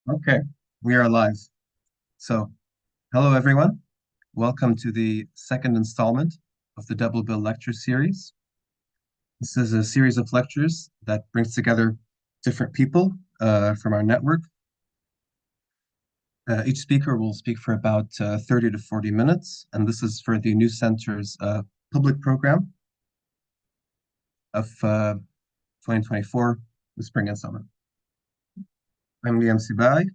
Okay, we are live. So, hello everyone. Welcome to the second installment of the Double Bill Lecture Series. This is a series of lectures that brings together different people from our network. Each speaker will speak for about 30 to 40 minutes, and this is for the New Center's public program of 2024, the spring and summer. I'm Liam Sibai.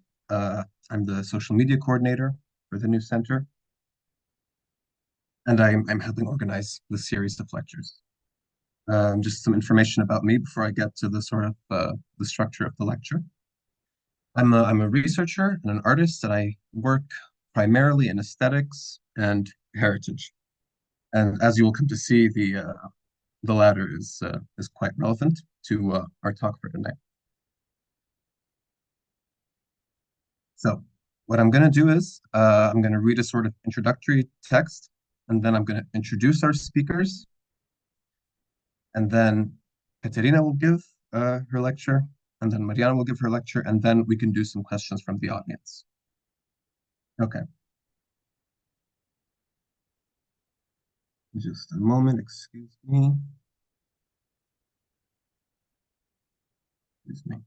I'm the social media coordinator for the New Center, and I'm helping organize the series of lectures. Just some information about me before I get to the sort of the structure of the lecture. I'm a researcher and an artist, and I work primarily in aesthetics and heritage. And as you will come to see, the latter is quite relevant to our talk for tonight. So what I'm going to do is I'm going to read a sort of introductory text, and then I'm going to introduce our speakers, and then Kateryna will give her lecture, and then Mariana will give her lecture, and then we can do some questions from the audience. Okay, just a moment, excuse me. Excuse me.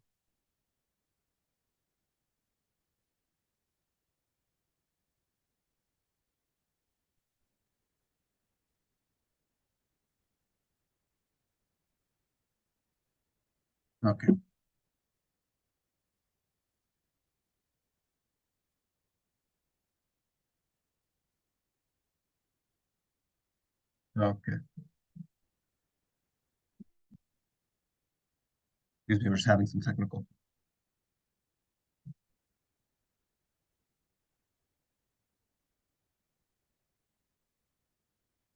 Okay, okay. Excuse me, we're just having some technical.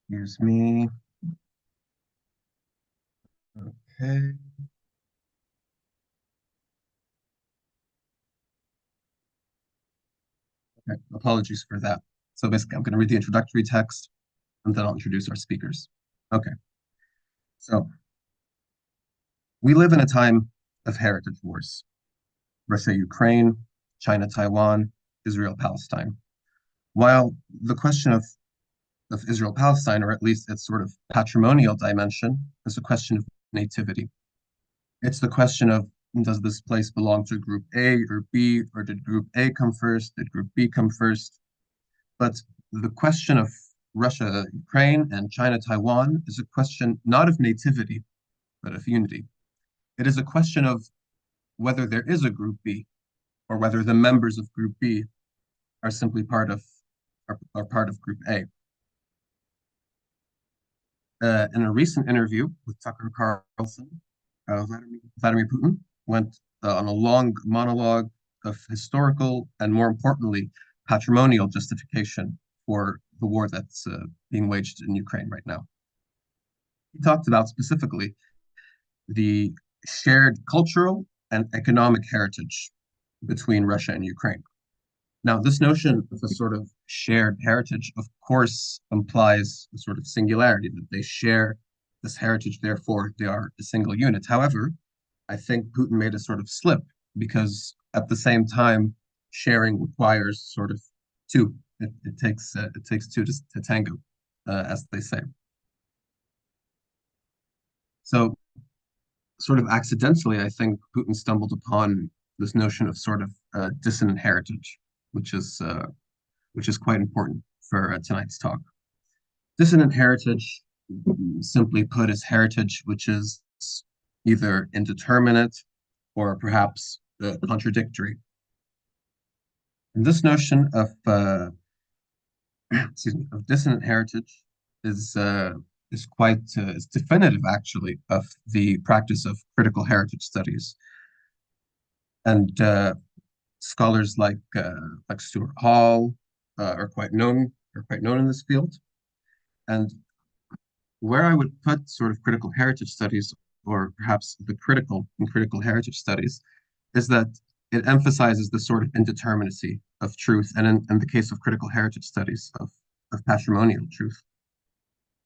Excuse me. Okay. Okay. Apologies for that. So basically, I'm going to read the introductory text, and then I'll introduce our speakers. Okay. So we live in a time of heritage wars. Russia, Ukraine, China, Taiwan, Israel, Palestine. While the question of Israel Palestine, or at least its sort of patrimonial dimension, is a question of nativity. It's the question of, does this place belong to group A or B, or did group A come first? Did group B come first? But the question of Russia, Ukraine, and China, Taiwan is a question not of nativity, but of unity. It is a question of whether there is a group B, or whether the members of group B are simply are part of group A. In a recent interview with Tucker Carlson, Vladimir Putin went on a long monologue of historical and, more importantly, patrimonial justification for the war that's being waged in Ukraine right now. He talked about specifically the shared cultural and economic heritage between Russia and Ukraine. Now, this notion of a sort of shared heritage, of course, implies a sort of singularity, that they share this heritage, therefore they are a single unit. However, I think Putin made a sort of slip because at the same time, sharing requires sort of two. It takes two to tango, as they say. So, sort of accidentally, I think Putin stumbled upon this notion of sort of dissonant heritage, which is uh, which is quite important for tonight's talk. Dissonant heritage, simply put, is heritage which is either indeterminate or perhaps contradictory. And this notion of excuse me, of dissonant heritage is uh, is definitive actually of the practice of critical heritage studies. And scholars like Stuart Hall are quite known in this field. And where I would put sort of critical heritage studies, or perhaps the critical in critical heritage studies, is that it emphasizes the sort of indeterminacy of truth, and in the case of critical heritage studies, of patrimonial truth.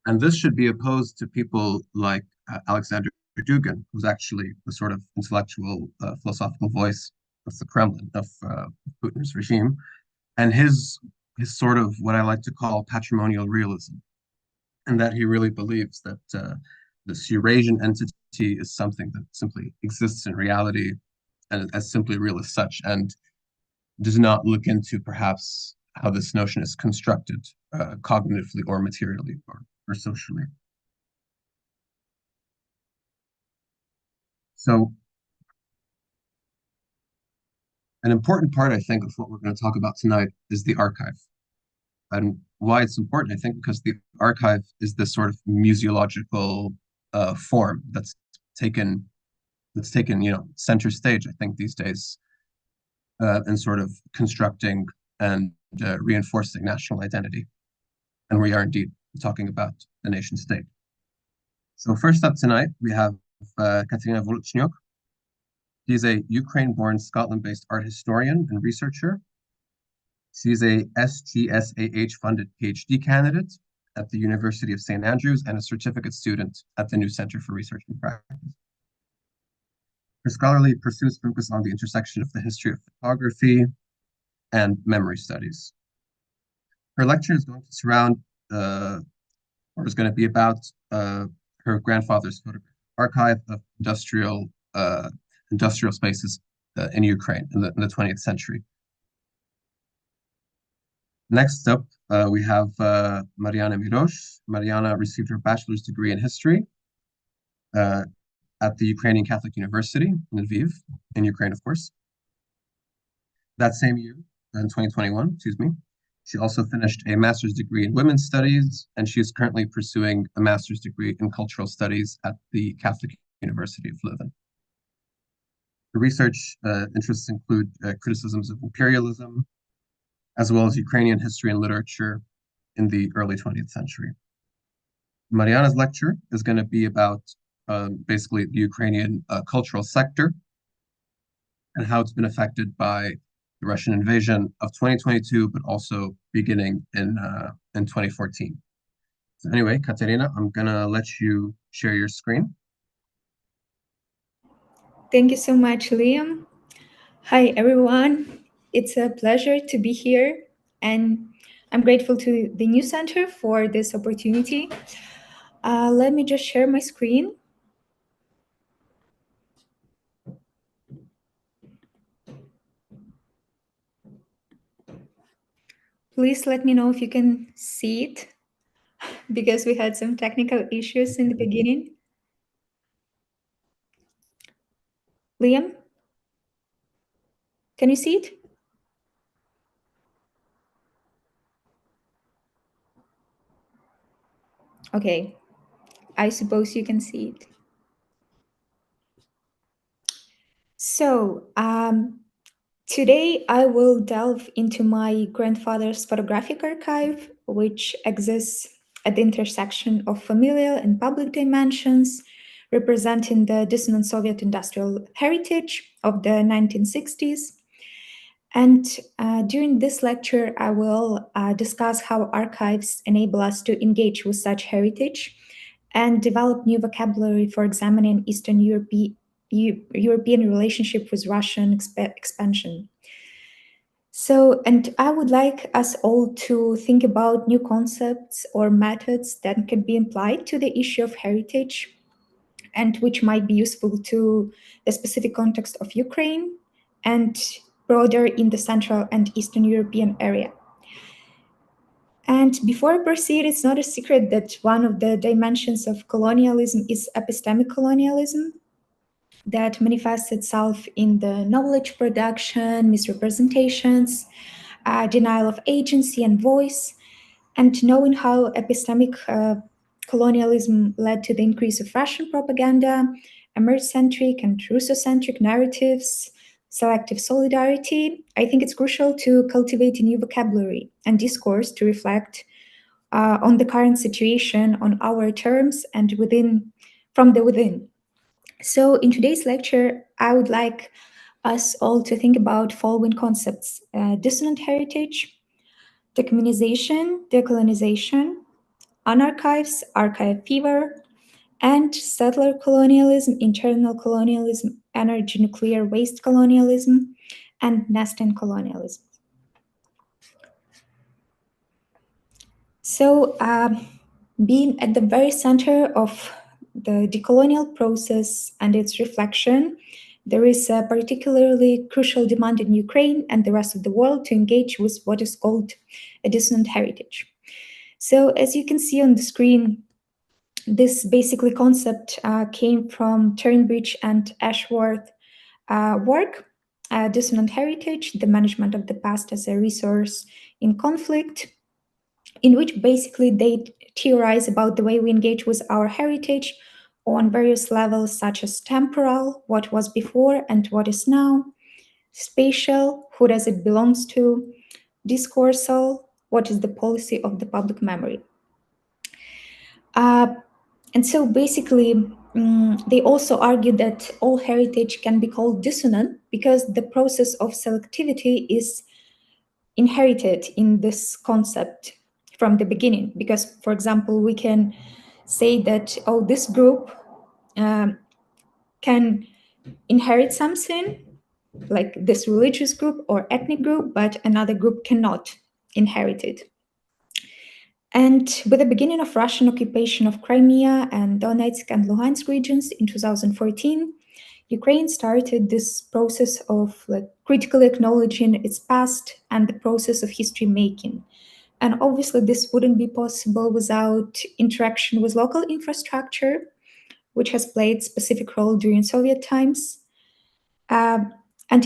And this should be opposed to people like Alexander Dugin, who's actually the sort of intellectual, philosophical voice the Kremlin, of Putin's regime, and his sort of what I like to call patrimonial realism, and that he really believes that this Eurasian entity is something that simply exists in reality and as simply real as such, and does not look into perhaps how this notion is constructed cognitively or materially or socially. So an important part, I think, of what we're going to talk about tonight is the archive. And why it's important, I think, because the archive is this sort of museological form taken center stage, I think, these days, in sort of constructing and reinforcing national identity. And we are indeed talking about the nation state. So first up tonight, we have Kateryna Volochniuk. She's a Ukraine-born, Scotland-based art historian and researcher. She's a SGSAH-funded PhD candidate at the University of St. Andrews and a certificate student at the New Center for Research and Practice. Her scholarly pursuits focus on the intersection of the history of photography and memory studies. Her lecture is going to surround, or is going to be about her grandfather's photographic archive of industrial spaces in Ukraine in the 20th century. Next up, we have Mariana Myrosh. Mariana received her bachelor's degree in history at the Ukrainian Catholic University in Lviv, in Ukraine, of course. That same year, in 2021, excuse me, she also finished a master's degree in women's studies, and she is currently pursuing a master's degree in cultural studies at the Catholic University of Leuven. Her research interests include criticisms of imperialism, as well as Ukrainian history and literature in the early 20th century. Mariana's lecture is going to be about basically the Ukrainian cultural sector and how it's been affected by the Russian invasion of 2022, but also beginning in 2014. So anyway, Kateryna, I'm going to let you share your screen. Thank you so much, Liam. Hi, everyone. It's a pleasure to be here, and I'm grateful to the New Center for this opportunity. Let me just share my screen. Please let me know if you can see it, because we had some technical issues in the beginning. Liam, can you see it? Okay, I suppose you can see it. So, today I will delve into my grandfather's photographic archive, which exists at the intersection of familial and public dimensions, representing the dissonant Soviet industrial heritage of the 1960s. And during this lecture, I will discuss how archives enable us to engage with such heritage and develop new vocabulary for examining Eastern European relationship with Russian expansion. So, and I would like us all to think about new concepts or methods that can be applied to the issue of heritage and which might be useful to the specific context of Ukraine and broader in the Central and Eastern European area. And before I proceed, it's not a secret that one of the dimensions of colonialism is epistemic colonialism that manifests itself in the knowledge production, misrepresentations, denial of agency and voice, and knowing how epistemic colonialism led to the increase of Russian propaganda, Americentric and Russocentric narratives, selective solidarity, I think it's crucial to cultivate a new vocabulary and discourse to reflect on the current situation on our terms and from the within. So in today's lecture, I would like us all to think about following concepts: dissonant heritage, decommunization, decolonization, unarchives, archive fever, and settler colonialism, internal colonialism, energy nuclear waste colonialism, and nesting colonialism. So, being at the very center of the decolonial process and its reflection, there is a particularly crucial demand in Ukraine and the rest of the world to engage with what is called a dissonant heritage. So, as you can see on the screen, this basically concept came from Turnbridge and Ashworth work, Dissonant Heritage, the Management of the Past as a Resource in Conflict, in which basically they theorize about the way we engage with our heritage on various levels, such as temporal, what was before and what is now, spatial, who does it belongs to, discoursal, what is the policy of the public memory. And so basically, they also argue that all heritage can be called dissonant because the process of selectivity is inherited in this concept from the beginning. Because, for example, we can say that, oh, this group can inherit something, like this religious group or ethnic group, but another group cannot inherit it. And with the beginning of Russian occupation of Crimea and Donetsk and Luhansk regions in 2014, Ukraine started this process of critically acknowledging its past and the process of history making. And obviously, this wouldn't be possible without interaction with local infrastructure, which has played specific role during Soviet times. And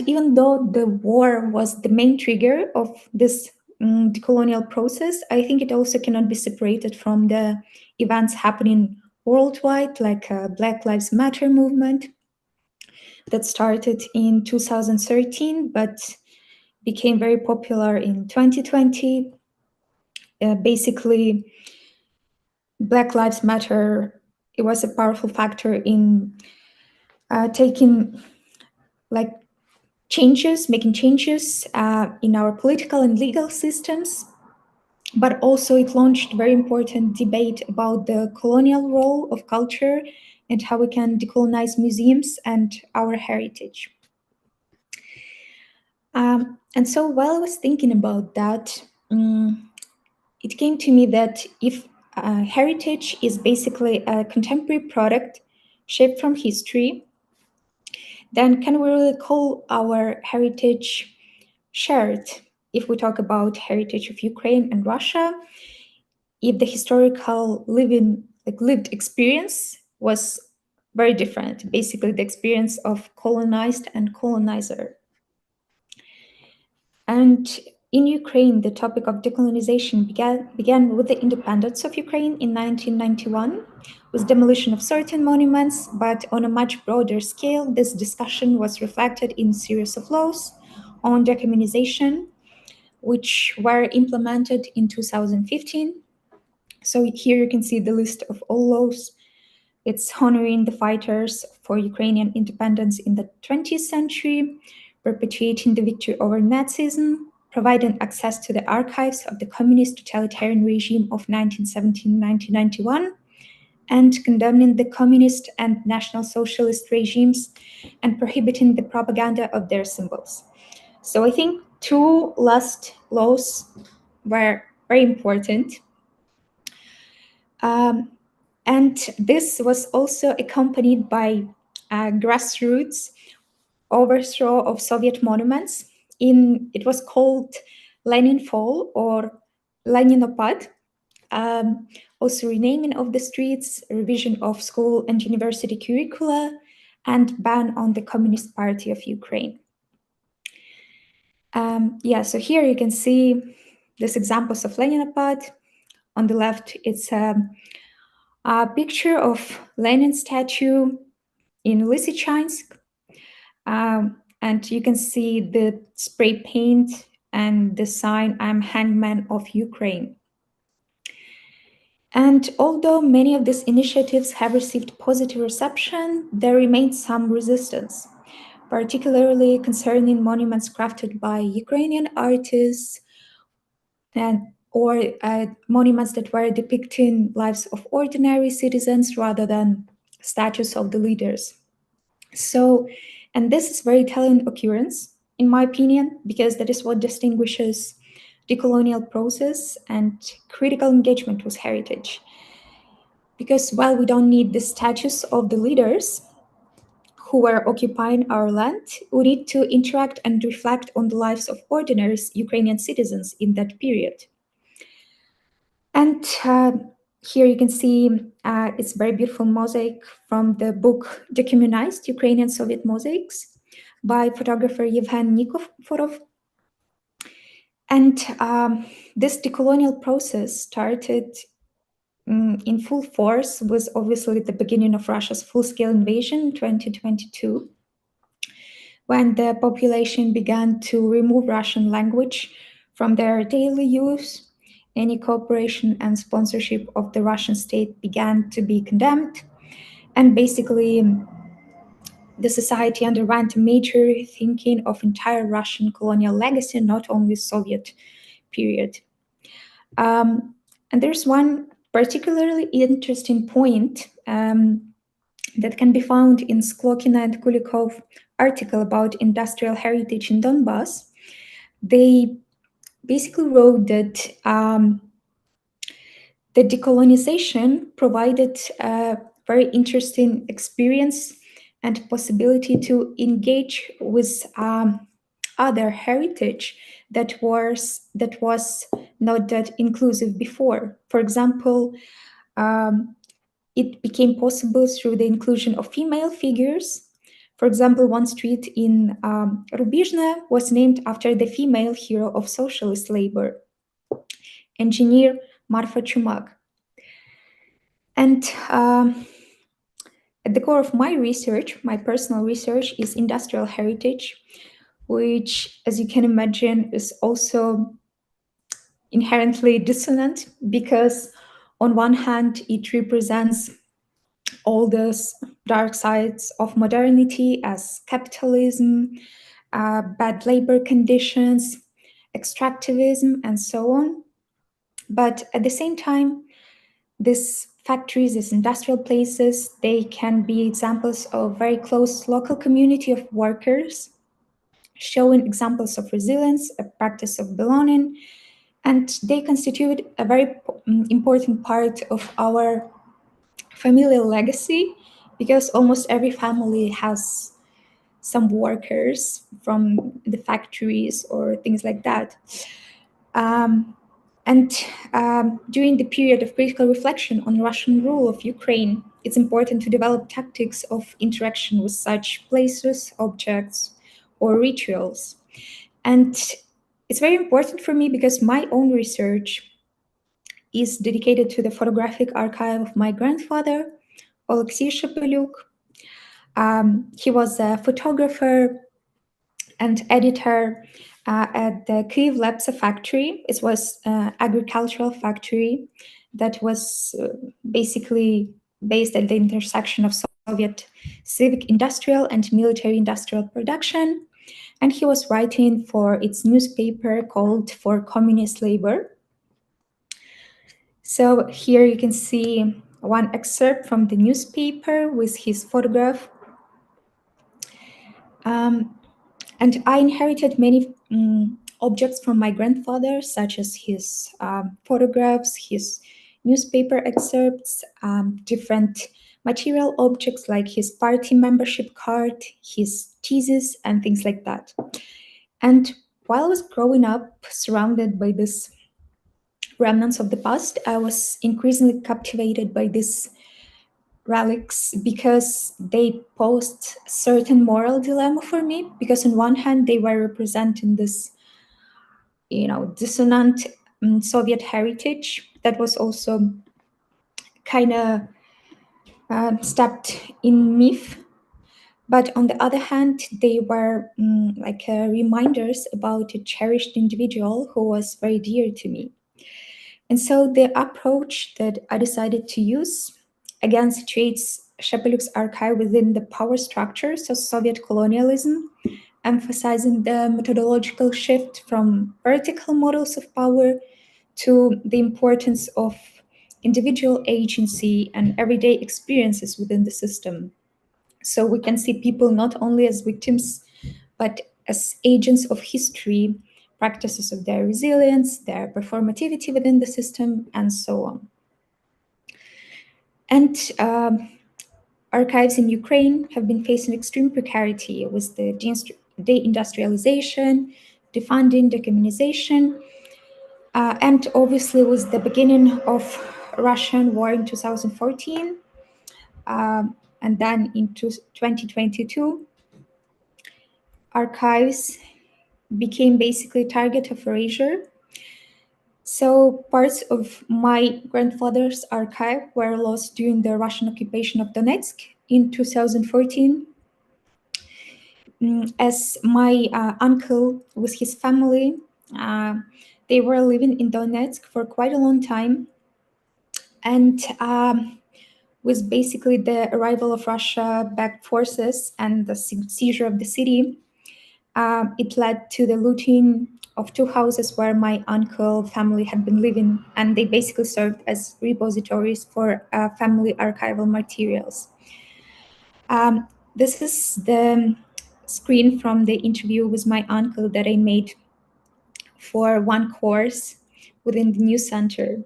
even though the war was the main trigger of this decolonial process, I think it also cannot be separated from the events happening worldwide, like Black Lives Matter movement that started in 2013, but became very popular in 2020. Basically, Black Lives Matter, it was a powerful factor in making changes in our political and legal systems, but also it launched very important debate about the colonial role of culture and how we can decolonize museums and our heritage. And so while I was thinking about that, it came to me that if heritage is basically a contemporary product shaped from history, then can we really call our heritage shared if we talk about heritage of Ukraine and Russia, if the historical lived experience was very different, basically the experience of colonized and colonizer. And in Ukraine, the topic of decolonization began with the independence of Ukraine in 1991, with demolition of certain monuments, but on a much broader scale, this discussion was reflected in a series of laws on decommunization, which were implemented in 2015. So here you can see the list of all laws. It's honoring the fighters for Ukrainian independence in the 20th century, perpetuating the victory over Nazism, providing access to the archives of the communist totalitarian regime of 1917-1991, and condemning the communist and National Socialist regimes and prohibiting the propaganda of their symbols. So I think two last laws were very important. And this was also accompanied by grassroots overthrow of Soviet monuments. It was called Lenin Fall or Leninopad, also renaming of the streets, revision of school and university curricula, and ban on the Communist Party of Ukraine. So here you can see these examples of Leninopad. On the left, it's a picture of Lenin statue in Lysychansk. And you can see the spray paint and the sign, "I'm Hangman of Ukraine." And although many of these initiatives have received positive reception, there remains some resistance, particularly concerning monuments crafted by Ukrainian artists or monuments that were depicting lives of ordinary citizens rather than statues of the leaders. So, and this is very telling occurrence in my opinion, because that is what distinguishes the colonial process and critical engagement with heritage. Because while we don't need the status of the leaders who were occupying our land, we need to interact and reflect on the lives of ordinary Ukrainian citizens in that period. And here you can see it's very beautiful mosaic from the book Dehumanized Ukrainian Soviet Mosaics by photographer Yevhen Nikiforov. And this decolonial process started in full force with obviously the beginning of Russia's full-scale invasion in 2022, when the population began to remove Russian language from their daily use. Any cooperation and sponsorship of the Russian state began to be condemned. And basically, the society underwent a major thinking of entire Russian colonial legacy, not only Soviet period. And there's one particularly interesting point that can be found in Sklokina and Kulikov article about industrial heritage in Donbass. They basically wrote that the decolonization provided a very interesting experience and possibility to engage with other heritage that was not that inclusive before. For example, it became possible through the inclusion of female figures. For example, one street in Rubizhne was named after the female hero of socialist labor, engineer Marfa Chumak. And at the core of my research, my personal research, is industrial heritage, which, as you can imagine, is also inherently dissonant, because on one hand, it represents all those dark sides of modernity as capitalism, bad labor conditions, extractivism, and so on. But at the same time, these factories, these industrial places, they can be examples of very close local community of workers, showing examples of resilience, a practice of belonging, and they constitute a very important part of our familial legacy, because almost every family has some workers from the factories or things like that. And during the period of critical reflection on Russian rule of Ukraine, it's important to develop tactics of interaction with such places, objects, or rituals. And it's very important for me because my own research is dedicated to the photographic archive of my grandfather, Alexei Shepelyuk. He was a photographer and editor at the Kyiv Lepsa factory. It was an agricultural factory that was basically based at the intersection of Soviet civic industrial and military industrial production. And he was writing for its newspaper called For Communist Labor. So here you can see one excerpt from the newspaper with his photograph. And I inherited many objects from my grandfather, such as his photographs, his newspaper excerpts, different material objects like his party membership card, his thesis, and things like that. And while I was growing up, surrounded by these remnants of the past, I was increasingly captivated by these relics because they posed certain moral dilemma for me, because on one hand they were representing this dissonant Soviet heritage that was also kind of stepped in myth, but on the other hand they were reminders about a cherished individual who was very dear to me. And so the approach that I decided to use again situates Shepelyuk's archive within the power structures of Soviet colonialism, emphasizing the methodological shift from vertical models of power to the importance of individual agency and everyday experiences within the system. So we can see people not only as victims, but as agents of history, practices of their resilience, their performativity within the system, and so on. And archives in Ukraine have been facing extreme precarity with the deindustrialization, defunding, decommunization, and obviously with the beginning of Russian war in 2014, and then into 2022, archives became basically target of erasure. So parts of my grandfather's archive were lost during the Russian occupation of Donetsk in 2014. As my uncle with his family, they were living in Donetsk for quite a long time. And with basically the arrival of Russia-backed forces and the seizure of the city, it led to the looting of two houses where my uncle family had been living, and they basically served as repositories for family archival materials. This is the screen from the interview with my uncle that I made for one course within the new center.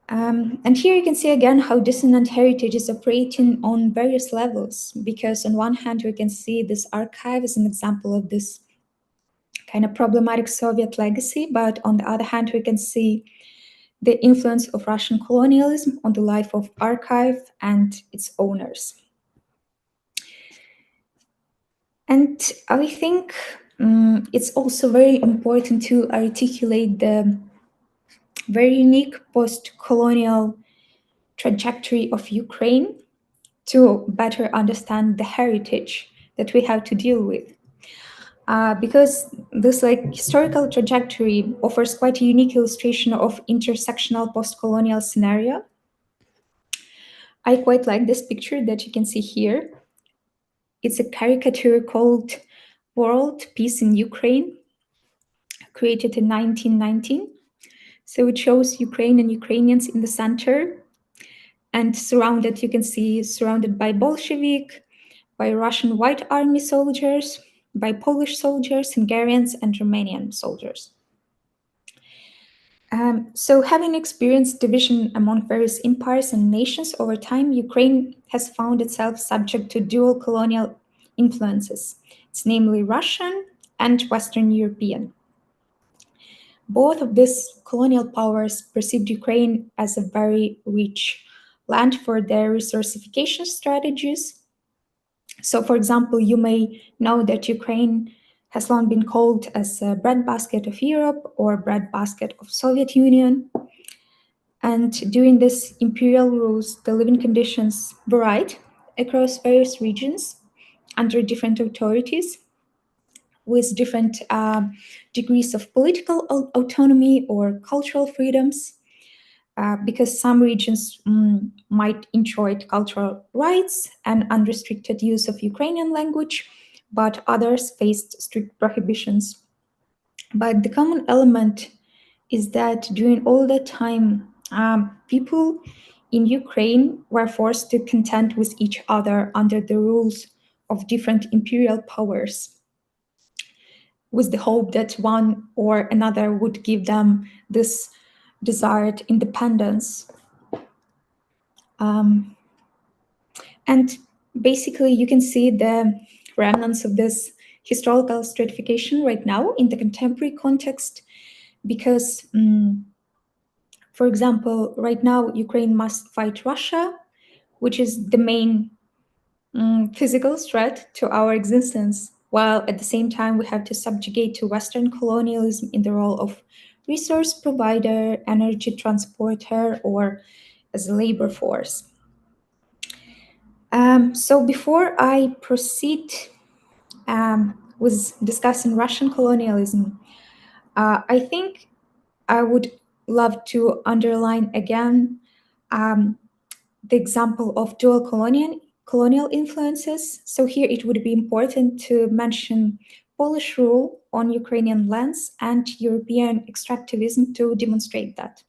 And here you can see again how dissonant heritage is operating on various levels, because on one hand, we can see this archive as an example of this kind of problematic Soviet legacy, but on the other hand, we can see the influence of Russian colonialism on the life of archive and its owners. And I think it's also very important to articulate the very unique post-colonial trajectory of Ukraine to better understand the heritage that we have to deal with. Because this historical trajectory offers quite a unique illustration of intersectional post-colonial scenario. I quite like this picture that you can see here. It's a caricature called World Peace in Ukraine, created in 1919. So it shows Ukraine and Ukrainians in the center, and surrounded, you can see, surrounded by Bolshevik, by Russian White Army soldiers, by Polish soldiers, Hungarians, and Romanian soldiers. So having experienced division among various empires and nations over time, Ukraine has found itself subject to dual colonial influences. It's namely Russian and Western European. Both of these colonial powers perceived Ukraine as a very rich land for their resourcification strategies. So, for example, you may know that Ukraine has long been called as a breadbasket of Europe or breadbasket of Soviet Union. And during this imperial rules, the living conditions varied across various regions under different authorities with different degrees of political autonomy or cultural freedoms. Because some regions might enjoy cultural rights and unrestricted use of Ukrainian language, but others faced strict prohibitions. But the common element is that during all that time, people in Ukraine were forced to contend with each other under the rules of different imperial powers, with the hope that one or another would give them this desired independence. And basically, you can see the remnants of this historical stratification right now in the contemporary context, because, for example, right now, Ukraine must fight Russia, which is the main physical threat to our existence, while at the same time, we have to subjugate to Western colonialism in the role of resource provider, energy transporter, or as a labor force. So before I proceed with discussing Russian colonialism, I think I would love to underline again the example of dual colonial influences. So here it would be important to mention Polish rule on Ukrainian lands and European extractivism to demonstrate that.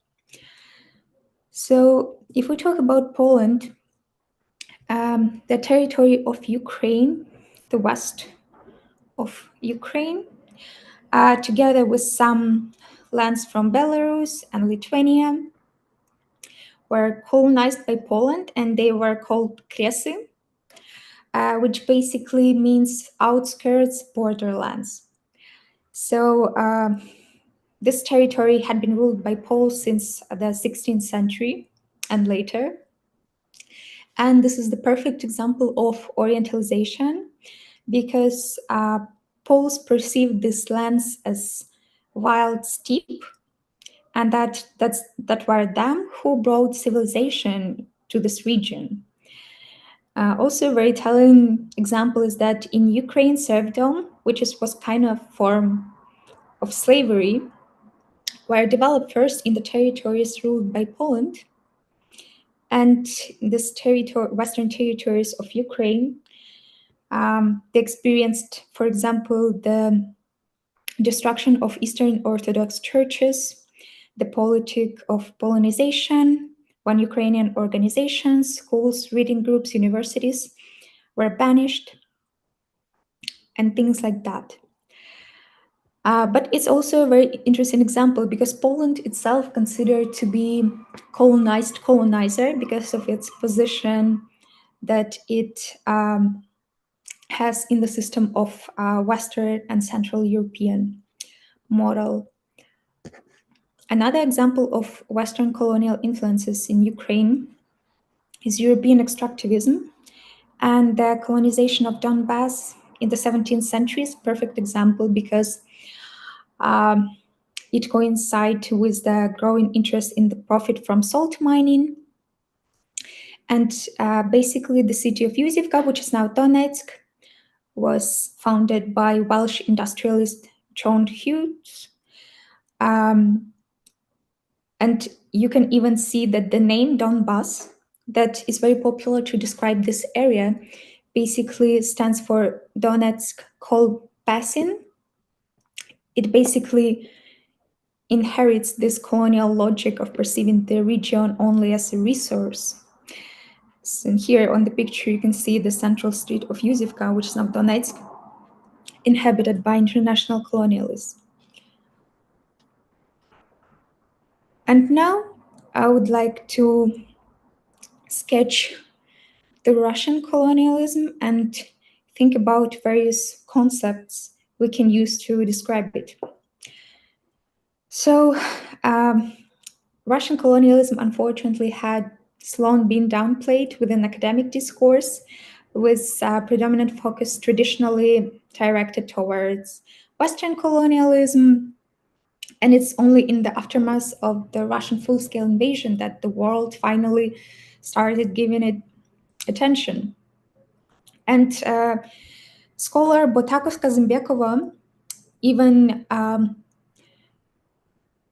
So if we talk about Poland, the territory of Ukraine, the West, of Ukraine, together with some lands from Belarus and Lithuania, were colonized by Poland, and they were called Kresy, which basically means outskirts, borderlands. So this territory had been ruled by Poles since the 16th century and later. And this is the perfect example of Orientalization, because Poles perceived these lands as wild steppe, and that were them who brought civilization to this region. Also, a very telling example is that in Ukraine, serfdom, which was kind of form of slavery, were developed first in the territories ruled by Poland, and this western territories of Ukraine. They experienced, for example, the destruction of Eastern Orthodox churches, the politic of Polonization, when Ukrainian organizations, schools, reading groups, universities were banished, and things like that. But it's also a very interesting example because Poland itself considered to be colonized colonizer because of its position that it has in the system of Western and Central European model. Another example of Western colonial influences in Ukraine is European extractivism, and the colonization of Donbass in the 17th century is a perfect example because it coincided with the growing interest in the profit from salt mining. And basically the city of Yuzivka, which is now Donetsk, was founded by Welsh industrialist John Hughes. And you can even see that the name Donbass, that is very popular to describe this area, basically stands for Donetsk Kol Basin. It basically inherits this colonial logic of perceiving the region only as a resource. So here on the picture, you can see the central street of Yuzivka, which is now Donetsk, inhabited by international colonialists. And now I would like to sketch the Russian colonialism and think about various concepts we can use to describe it. So, Russian colonialism unfortunately had long been downplayed within academic discourse, with predominant focus traditionally directed towards Western colonialism. And it's only in the aftermath of the Russian full-scale invasion that the world finally started giving it attention. And scholar Botakowska Zimbekova even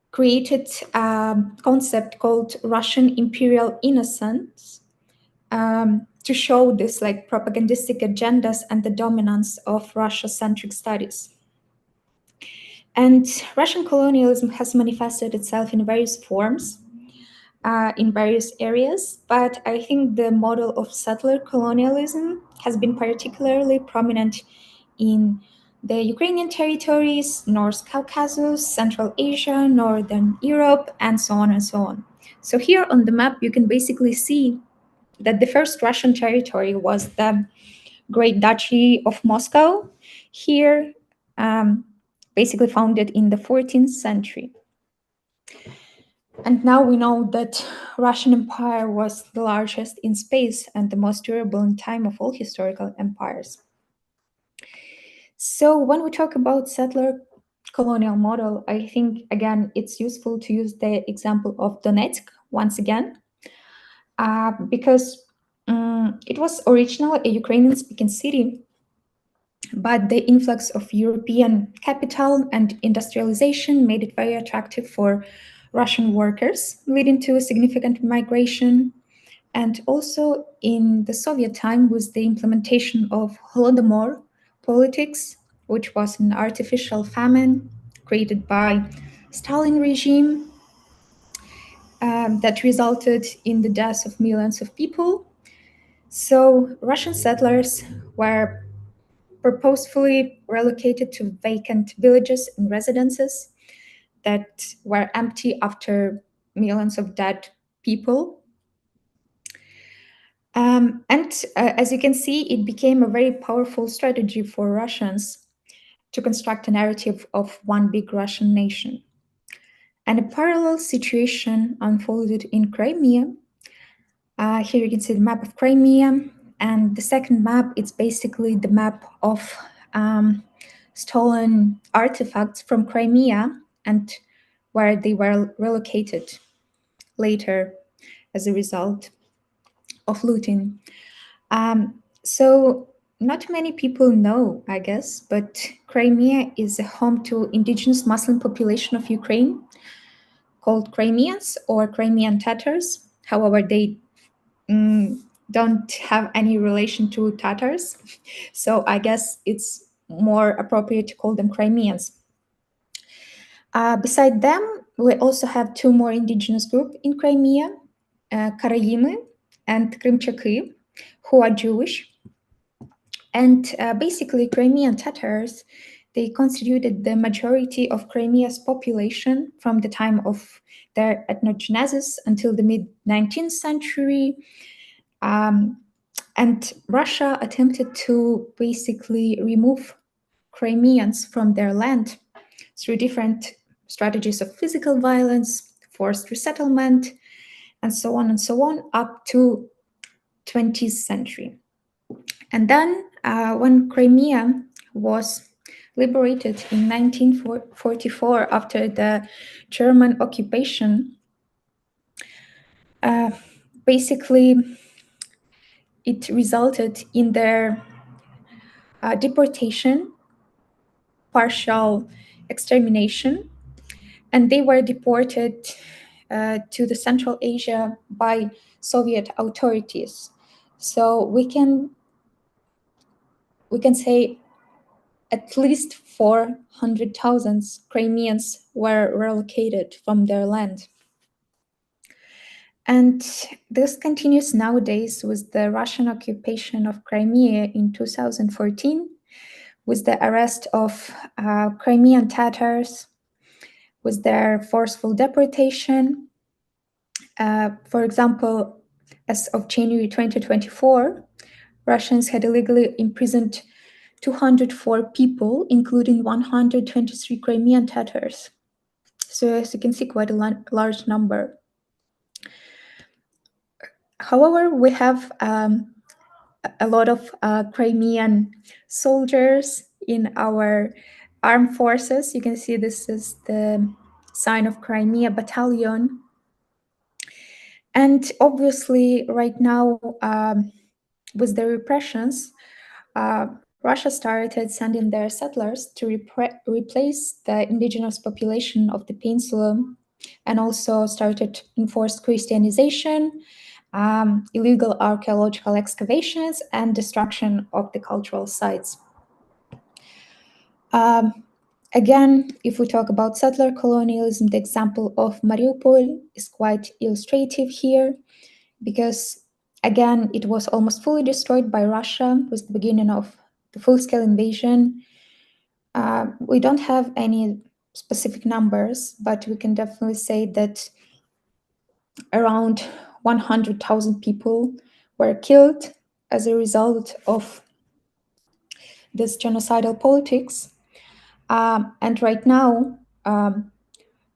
created a concept called Russian imperial innocence to show this like propagandistic agendas and the dominance of Russia-centric studies. And Russian colonialism has manifested itself in various forms, in various areas, but I think the model of settler colonialism has been particularly prominent in the Ukrainian territories, North Caucasus, Central Asia, Northern Europe, and so on and so on. So here on the map, you can basically see that the first Russian territory was the Great Duchy of Moscow, here basically founded in the 14th century. And now we know that Russian Empire was the largest in space and the most durable in time of all historical empires. So when we talk about settler colonial model, I think, again, it's useful to use the example of Donetsk once again, because it was originally a Ukrainian-speaking city, but the influx of European capital and industrialization made it very attractive for Russian workers, leading to a significant migration. And also in the Soviet time, with the implementation of Holodomor politics, which was an artificial famine created by Stalin regime that resulted in the deaths of millions of people. So Russian settlers were purposefully relocated to vacant villages and residences that were empty after millions of dead people. As you can see, it became a very powerful strategy for Russians to construct a narrative of one big Russian nation. And a parallel situation unfolded in Crimea. Here you can see the map of Crimea, and the second map, it's basically the map of stolen artifacts from Crimea and where they were relocated later as a result of looting. So not many people know, I guess, but Crimea is a home to indigenous Muslim population of Ukraine called Crimeans or Crimean Tatars. However, they don't have any relation to Tatars. So I guess it's more appropriate to call them Crimeans. Beside them, we also have two more indigenous groups in Crimea, Karaimi and Krimchaki, who are Jewish. And basically, Crimean Tatars, they constituted the majority of Crimea's population from the time of their ethnogenesis until the mid-19th century. And Russia attempted to basically remove Crimeans from their land through different strategies of physical violence, forced resettlement, and so on, up to 20th century. And then when Crimea was liberated in 1944 after the German occupation, basically it resulted in their deportation, partial extermination, and they were deported to the Central Asia by Soviet authorities. So we can say at least 400,000 Crimeans were relocated from their land. And this continues nowadays with the Russian occupation of Crimea in 2014, with the arrest of Crimean Tatars, with their forceful deportation. For example, as of January 2024, Russians had illegally imprisoned 204 people, including 123 Crimean Tatars. So as you can see, quite a large number. However, we have a lot of Crimean soldiers in our armed forces. You can see this is the sign of Crimea Battalion. And obviously, right now, with the repressions, Russia started sending their settlers to replace the indigenous population of the peninsula, and also started enforced Christianization, illegal archaeological excavations, and destruction of the cultural sites. Again, if we talk about settler colonialism, the example of Mariupol is quite illustrative here, because again, it was almost fully destroyed by Russia with the beginning of the full-scale invasion. We don't have any specific numbers, but we can definitely say that around 100,000 people were killed as a result of this genocidal politics. And right now,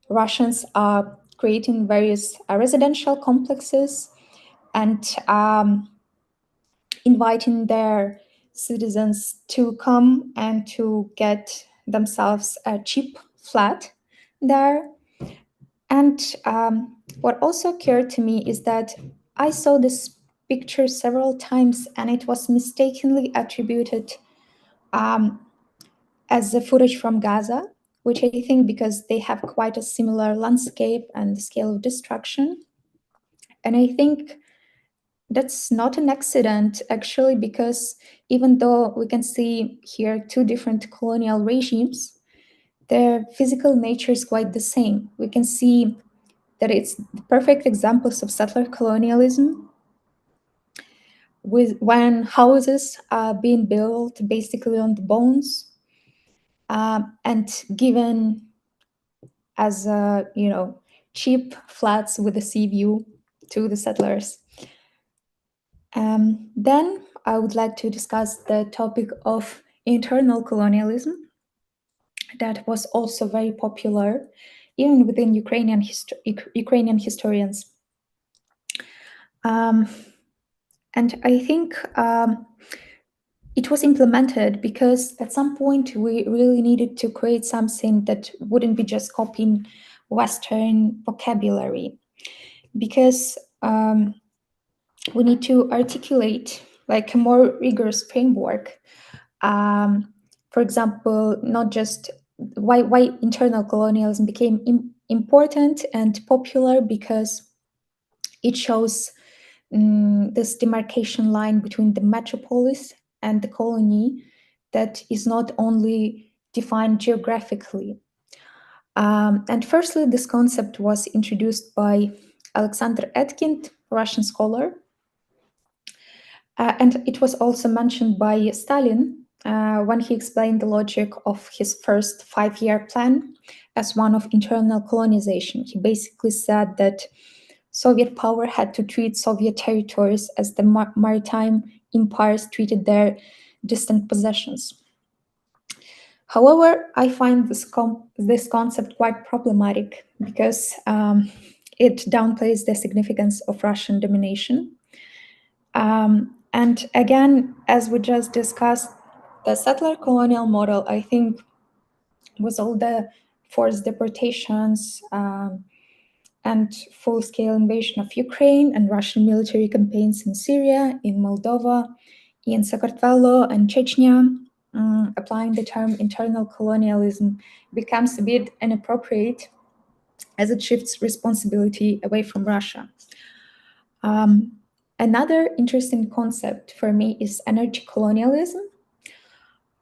Russians are creating various residential complexes and inviting their citizens to come and to get themselves a cheap flat there. And what also occurred to me is that I saw this picture several times, and it was mistakenly attributed as the footage from Gaza, which I think because they have quite a similar landscape and scale of destruction. And I think that's not an accident, actually, because even though we can see here two different colonial regimes, their physical nature is quite the same. We can see that it's the perfect examples of settler colonialism. when houses are being built basically on the bones and given as cheap flats with a sea view to the settlers. Then I would like to discuss the topic of internal colonialism that was also very popular even within Ukrainian historians. And I think it was implemented because at some point we really needed to create something that wouldn't be just copying Western vocabulary, because we need to articulate like a more rigorous framework. For example, not just why internal colonialism became important and popular, because it shows this demarcation line between the metropolis and the colony that is not only defined geographically. And firstly, this concept was introduced by Alexander Etkind, Russian scholar. And it was also mentioned by Stalin when he explained the logic of his first 5-year plan as one of internal colonization. He basically said that Soviet power had to treat Soviet territories as the maritime empires treated their distant possessions. However, I find this concept quite problematic because it downplays the significance of Russian domination. And again, as we just discussed, the settler colonial model, I think, with all the forced deportations and full-scale invasion of Ukraine and Russian military campaigns in Syria, in Moldova, in Sakartvelo and Chechnya, applying the term internal colonialism becomes a bit inappropriate as it shifts responsibility away from Russia. Another interesting concept for me is energy colonialism.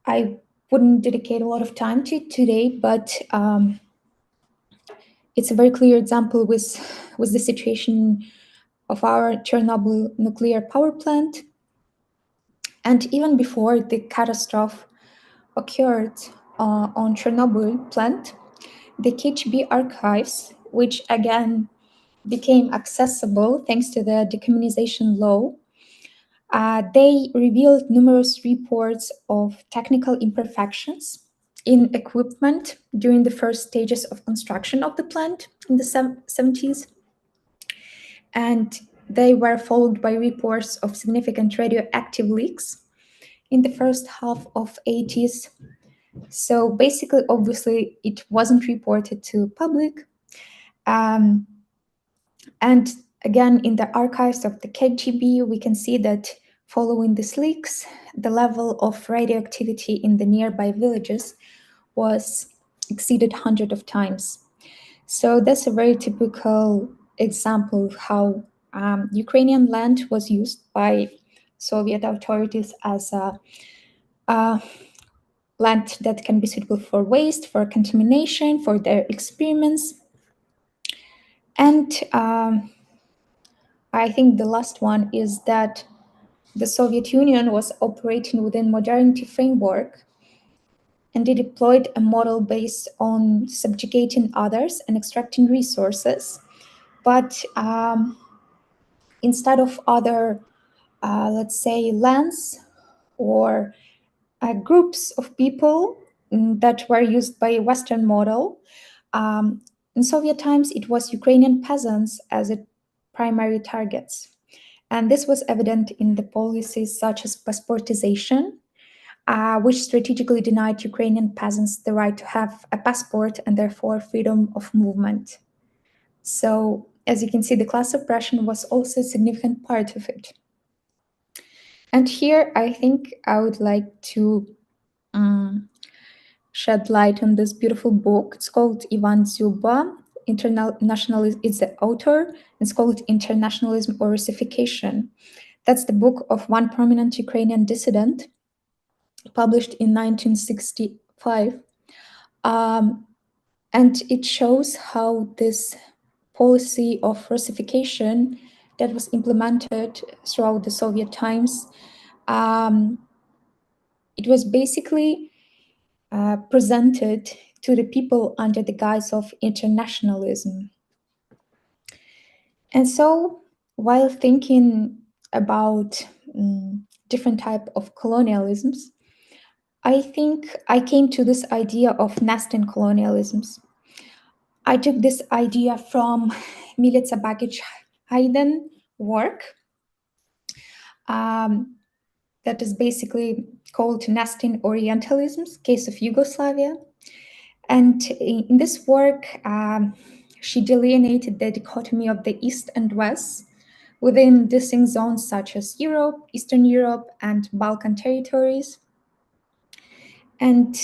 I wouldn't dedicate a lot of time to it today, but it's a very clear example with the situation of our Chernobyl nuclear power plant. And even before the catastrophe occurred on Chernobyl plant, the KGB archives, which again became accessible thanks to the decommunization law, they revealed numerous reports of technical imperfections in equipment during the first stages of construction of the plant in the 70s. And they were followed by reports of significant radioactive leaks in the first half of 80s. So basically, obviously, it wasn't reported to public. And again, in the archives of the KGB, we can see that following these leaks, the level of radioactivity in the nearby villages was exceeded hundreds of times. So that's a very typical example of how Ukrainian land was used by Soviet authorities as a land that can be suitable for waste, for contamination, for their experiments. And I think the last one is that the Soviet Union was operating within modernity framework, and they deployed a model based on subjugating others and extracting resources. But instead of other, let's say, lands or groups of people that were used by a Western model, in Soviet times, it was Ukrainian peasants as a primary targets. And this was evident in the policies such as passportization, which strategically denied Ukrainian peasants the right to have a passport and therefore freedom of movement. So, as you can see, the class oppression was also a significant part of it. And here, I think I would like to shed light on this beautiful book. It's called Ivan Zuba. Internationalism is the author. It's called Internationalism or Russification. That's the book of one prominent Ukrainian dissident, published in 1965. And it shows how this policy of Russification that was implemented throughout the Soviet times. It was basically presented to the people under the guise of internationalism. And so, while thinking about different type of colonialisms, I think I came to this idea of nesting colonialisms. I took this idea from Milica Bakic-Hayden work that is basically called Nesting Orientalisms, Case of Yugoslavia. And in this work, she delineated the dichotomy of the East and West within distinct zones such as Europe, Eastern Europe, and Balkan territories. And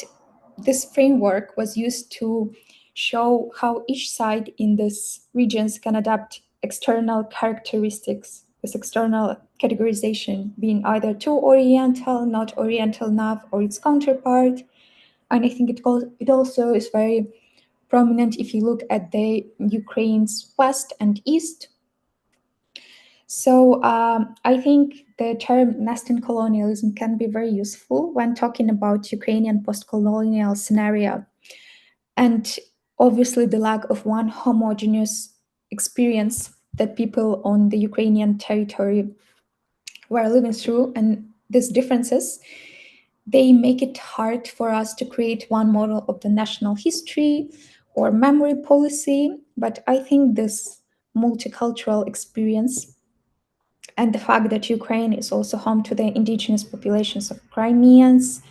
this framework was used to show how each side in these regions can adapt external characteristics, this external categorization being either too Oriental, not Oriental enough, or its counterpart. And I think it also is very prominent if you look at the Ukraine's West and East. So I think the term nesting colonialism can be very useful when talking about Ukrainian post-colonial scenario. And obviously the lack of one homogeneous experience that people on the Ukrainian territory were living through, and these differences, they make it hard for us to create one model of the national history or memory policy. But I think this multicultural experience and the fact that Ukraine is also home to the indigenous populations of Crimeans,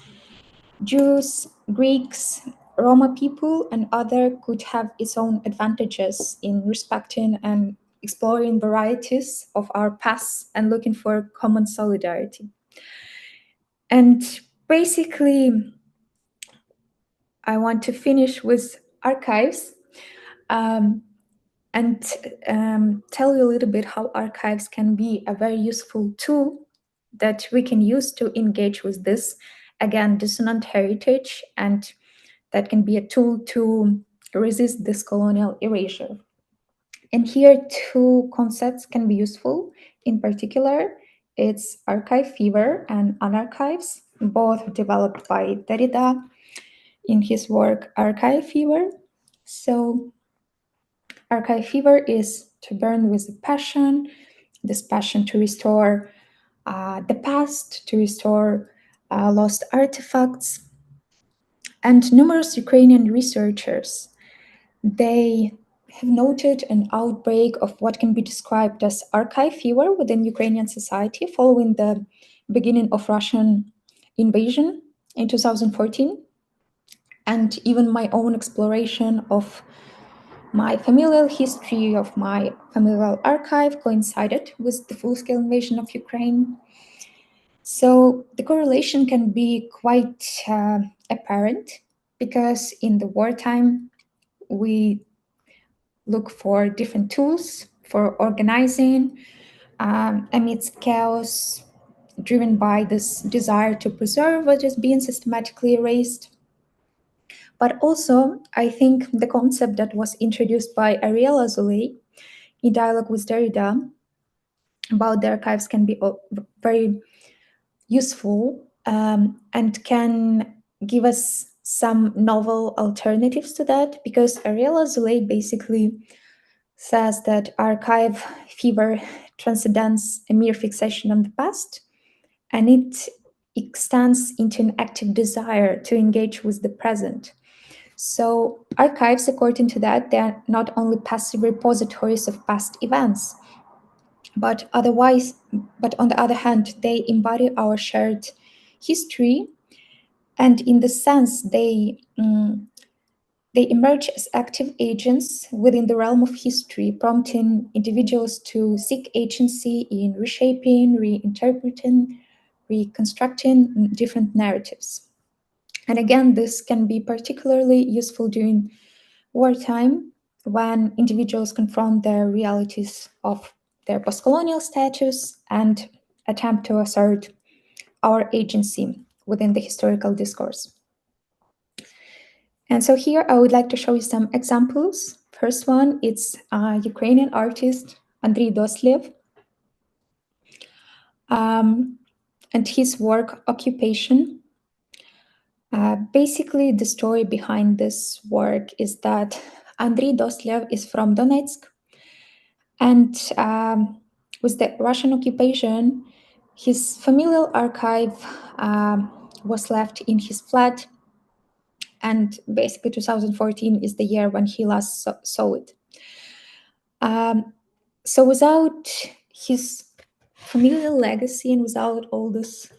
Jews, Greeks, Roma people, and other could have its own advantages in respecting and exploring varieties of our past and looking for common solidarity. And basically, I want to finish with archives and tell you a little bit how archives can be a very useful tool that we can use to engage with this, again, dissonant heritage, and that can be a tool to resist this colonial erasure. And here, two concepts can be useful. In particular, it's archive fever and unarchives, both developed by Derrida in his work Archive Fever. So archive fever is to burn with a passion, this passion to restore the past, to restore lost artifacts. And numerous Ukrainian researchers, they have noted an outbreak of what can be described as archive fever within Ukrainian society following the beginning of Russian invasion in 2014. And even my own exploration of my familial history, of my familial archive coincided with the full-scale invasion of Ukraine. So the correlation can be quite apparent because in the wartime, we look for different tools for organizing amidst chaos, driven by this desire to preserve what is being systematically erased. But also, I think the concept that was introduced by Ariel Azoulay in dialogue with Derrida about the archives can be very useful and can give us some novel alternatives to that, because Ariel Azoulay basically says that archive fever transcends a mere fixation on the past, and it extends into an active desire to engage with the present. So archives, according to that, they are not only passive repositories of past events, but on the other hand, they embody our shared history, and in the sense they emerge as active agents within the realm of history, prompting individuals to seek agency in reshaping, reinterpreting, reconstructing different narratives. And again, this can be particularly useful during wartime when individuals confront the realities of their postcolonial status and attempt to assert our agency within the historical discourse. And so here I would like to show you some examples. First one, it's Ukrainian artist Andriy Doslev. and his work Occupation. Basically, the story behind this work is that Andriy Dostlev is from Donetsk, and with the Russian occupation, his familial archive was left in his flat, and basically 2014 is the year when he last saw it. So without his familial legacy and without all these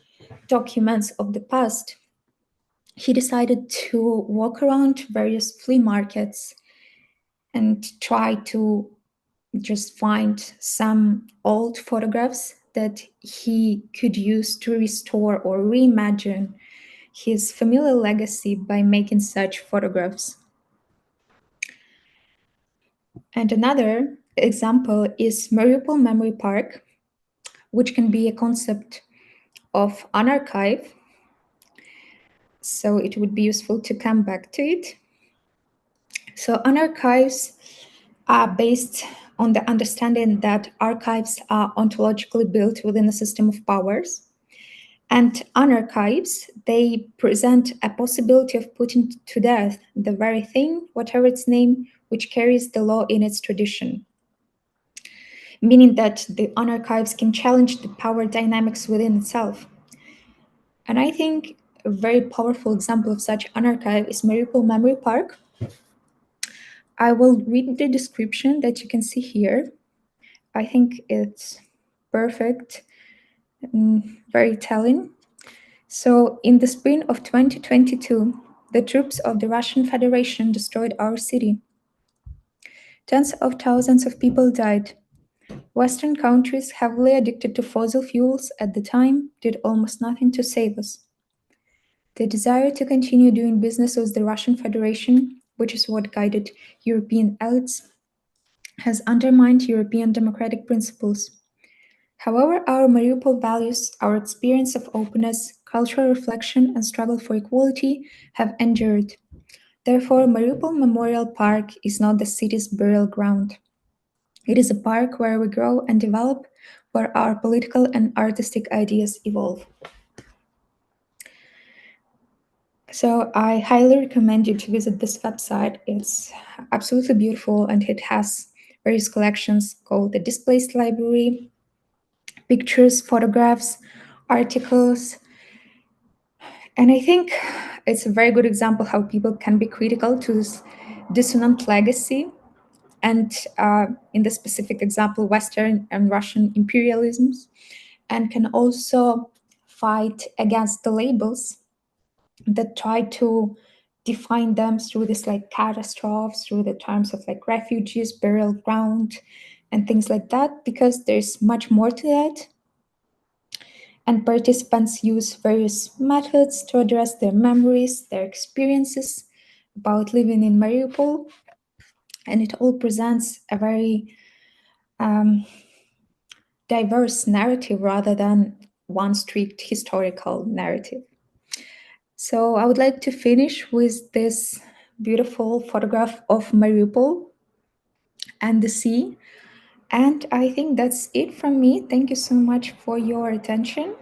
documents of the past, he decided to walk around various flea markets and try to just find some old photographs that he could use to restore or reimagine his familial legacy by making such photographs. And another example is Mariupol Memory Park, which can be a concept of an archive. So it would be useful to come back to it. So archives are based on the understanding that archives are ontologically built within a system of powers. And archives, they present a possibility of putting to death the very thing, whatever its name, which carries the law in its tradition. Meaning that the archives can challenge the power dynamics within itself. And I think a very powerful example of such an archive is Mariupol Memory Park. I will read the description that you can see here. I think it's perfect and very telling. So, in the spring of 2022, the troops of the Russian Federation destroyed our city. Tens of thousands of people died. Western countries, heavily addicted to fossil fuels at the time, did almost nothing to save us. The desire to continue doing business with the Russian Federation, which is what guided European elites, has undermined European democratic principles. However, our Mariupol values, our experience of openness, cultural reflection, and struggle for equality have endured. Therefore, Mariupol Memorial Park is not the city's burial ground. It is a park where we grow and develop, where our political and artistic ideas evolve. So I highly recommend you to visit this website. It's absolutely beautiful, and it has various collections called the Displaced Library, pictures, photographs, articles. And I think it's a very good example how people can be critical to this dissonant legacy. And in the specific example, Western and Russian imperialisms, and can also fight against the labels that try to define them through this like catastrophes, through the terms of like refugees, burial ground, and things like that, because there's much more to that. And participants use various methods to address their memories, their experiences about living in Mariupol. And it all presents a very diverse narrative rather than one strict historical narrative. So I would like to finish with this beautiful photograph of Mariupol and the sea. And I think that's it from me. Thank you so much for your attention.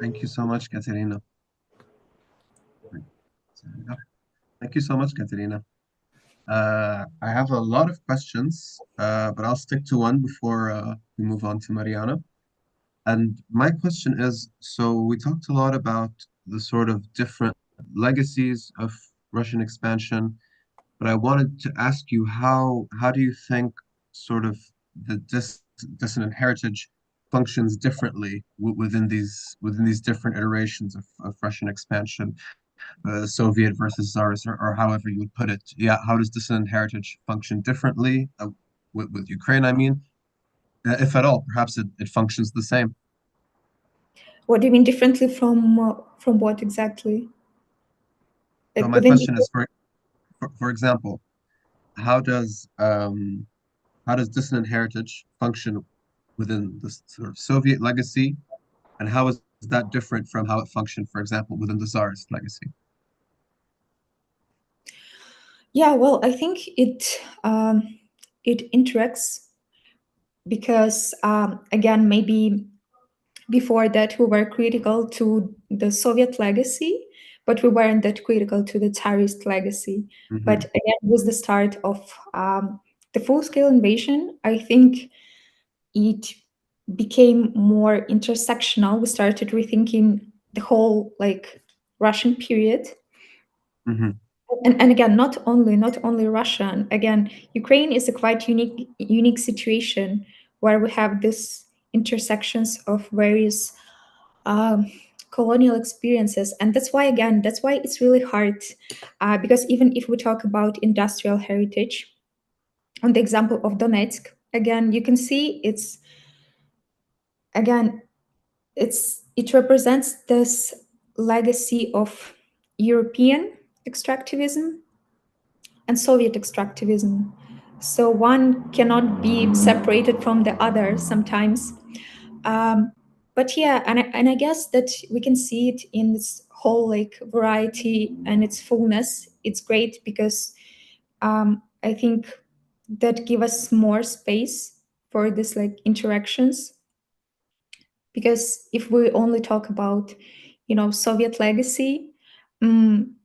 Thank you so much, Kateryna. Thank you so much, Kateryna. I have a lot of questions, but I'll stick to one before we move on to Mariana. And my question is, so we talked a lot about the sort of different legacies of Russian expansion, but I wanted to ask you how do you think sort of the dissonant heritage functions differently within these different iterations of Russian expansion, Soviet versus Tsarist, or however you would put it. Yeah, how does dissonant heritage function differently with Ukraine? I mean, if at all, perhaps it functions the same. What do you mean differently from what exactly? So Like my within question is, for example, how does dissonant heritage function within the sort of Soviet legacy, and how is that different from how it functioned, for example, within the Tsarist legacy? yeah, well, I think it interacts because again, maybe before that we were critical to the Soviet legacy, but we weren't that critical to the Tsarist legacy. But again, with the start of the full-scale invasion, I think it became more intersectional. We started rethinking the whole like Russian period. And again, not only Russia. Again, Ukraine is a quite unique situation where we have this intersections of various um, colonial experiences, and that's why it's really hard, because even if we talk about industrial heritage, on the example of Donetsk, again, you can see again it represents this legacy of European extractivism and Soviet extractivism. So one cannot be separated from the other sometimes. Um, but yeah, and I guess that we can see it in its whole like variety and its fullness. It's great because I think that give us more space for this like interactions. Because if we only talk about, Soviet legacy, um,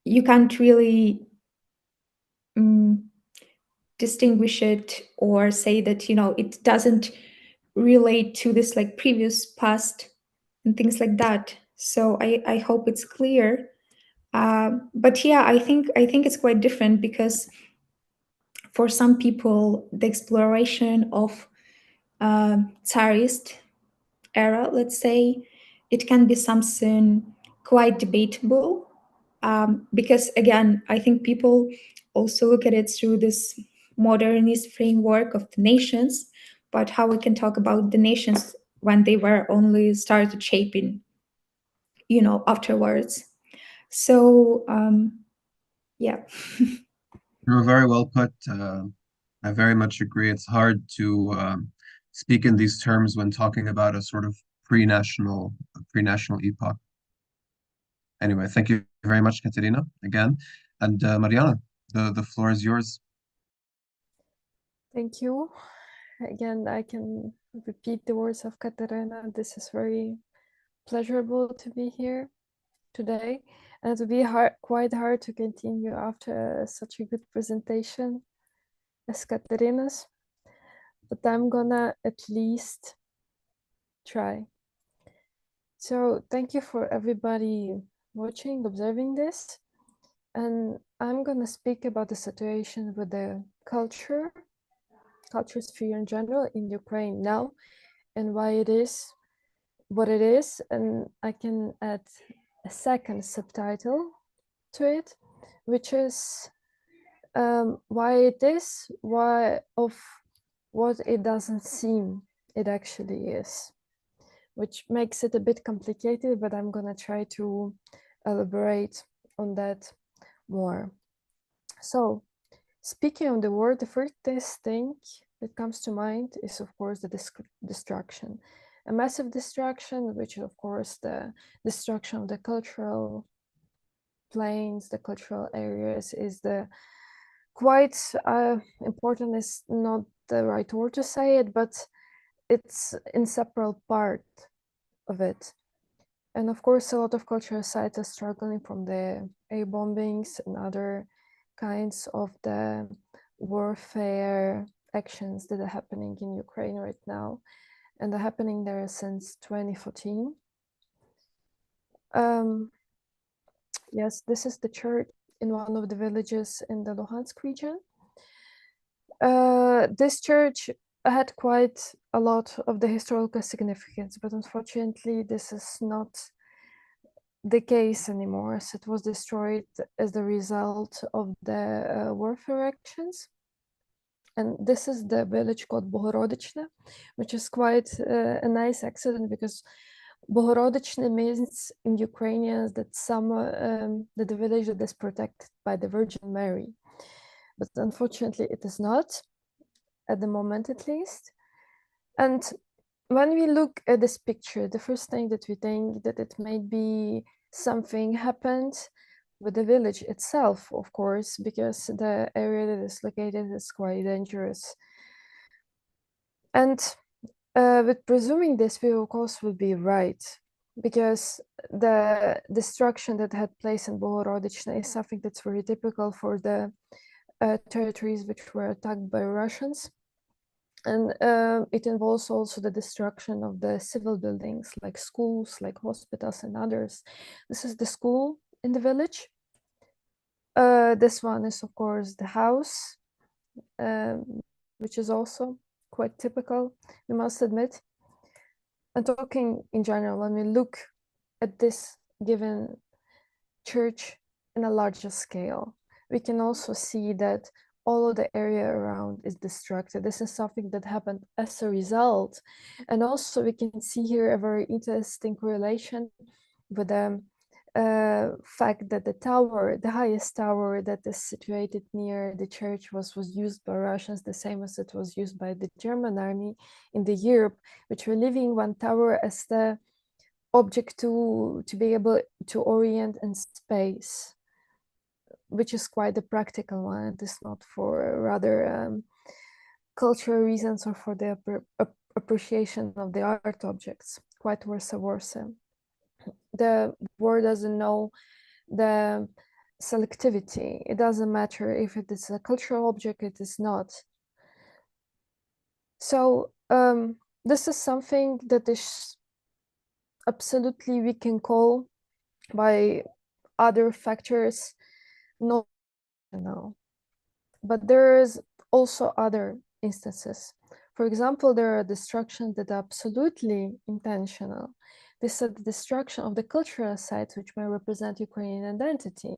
you can't really um, distinguish it or say that it doesn't relate to this like previous past and things like that. So I hope it's clear. But yeah, I think it's quite different because for some people the exploration of Tsarist era, let's say, it can be something quite debatable, because again, I think people also look at it through this modernist framework of the nations, but how we can talk about the nations when they were only started shaping, afterwards. So yeah. Very well put. I very much agree. It's hard to speak in these terms when talking about a sort of pre-national epoch. Anyway, thank you very much, Kateryna, again. And Mariana, the floor is yours. Thank you. Again, I can repeat the words of Kateryna. This is very pleasurable to be here today, and it will be quite hard to continue after such a good presentation as Kateryna's, but I'm gonna at least try. So thank you for everybody watching, observing this, and I'm gonna speak about the situation with the culture sphere in general in Ukraine now, and why it is what it is, and I can add a second subtitle to it, which is why it is, why of what it doesn't seem it actually is, which makes it a bit complicated, but I'm gonna try to elaborate on that more. So, speaking of the word, the first thing that comes to mind is, of course, the destruction. A massive destruction, which is, of course, the destruction of the cultural planes, the cultural areas, is the quite important, is not the right word to say it, but it's inseparable part of it. And of course, a lot of cultural sites are struggling from the air bombings and other kinds of the warfare actions that are happening in Ukraine right now, and are happening there since 2014. Yes, this is the church in one of the villages in the Luhansk region. This church had quite a lot of the historical significance, but unfortunately this is not the case anymore, as it was destroyed as the result of the warfare actions. And this is the village called Bohorodichne, which is quite a nice accident, because Bohorodichne means in Ukrainian that the village that is protected by the Virgin Mary. But unfortunately it is not, at the moment at least. And when we look at this picture, the first thing that we think that it may be something happened with the village itself, of course, because the area that is located is quite dangerous. And with presuming this, we of course will be right, because the destruction that had place in Bohorodichna is something that's very typical for the territories which were attacked by Russians. And it involves also the destruction of the civil buildings, like schools, like hospitals and others. This is the school in the village. This one is, of course, the house, which is also quite typical, we must admit. And talking in general, when we look at this given church in a larger scale, we can also see that all of the area around is destructed. This is something that happened as a result. And also we can see here a very interesting correlation with the fact that the tower, the highest tower that is situated near the church was used by Russians, the same as it was used by the German army in the Europe, which were leaving one tower as the object to be able to orient in space, which is quite a practical one. It is not for rather cultural reasons or for the appreciation of the art objects, quite versa versa. The war doesn't know the selectivity. It doesn't matter if it is a cultural object, it is not. So this is something that is absolutely we can call by other factors not now. But there is also other instances. For example, there are destructions that are absolutely intentional. This is the destruction of the cultural sites which may represent Ukrainian identity.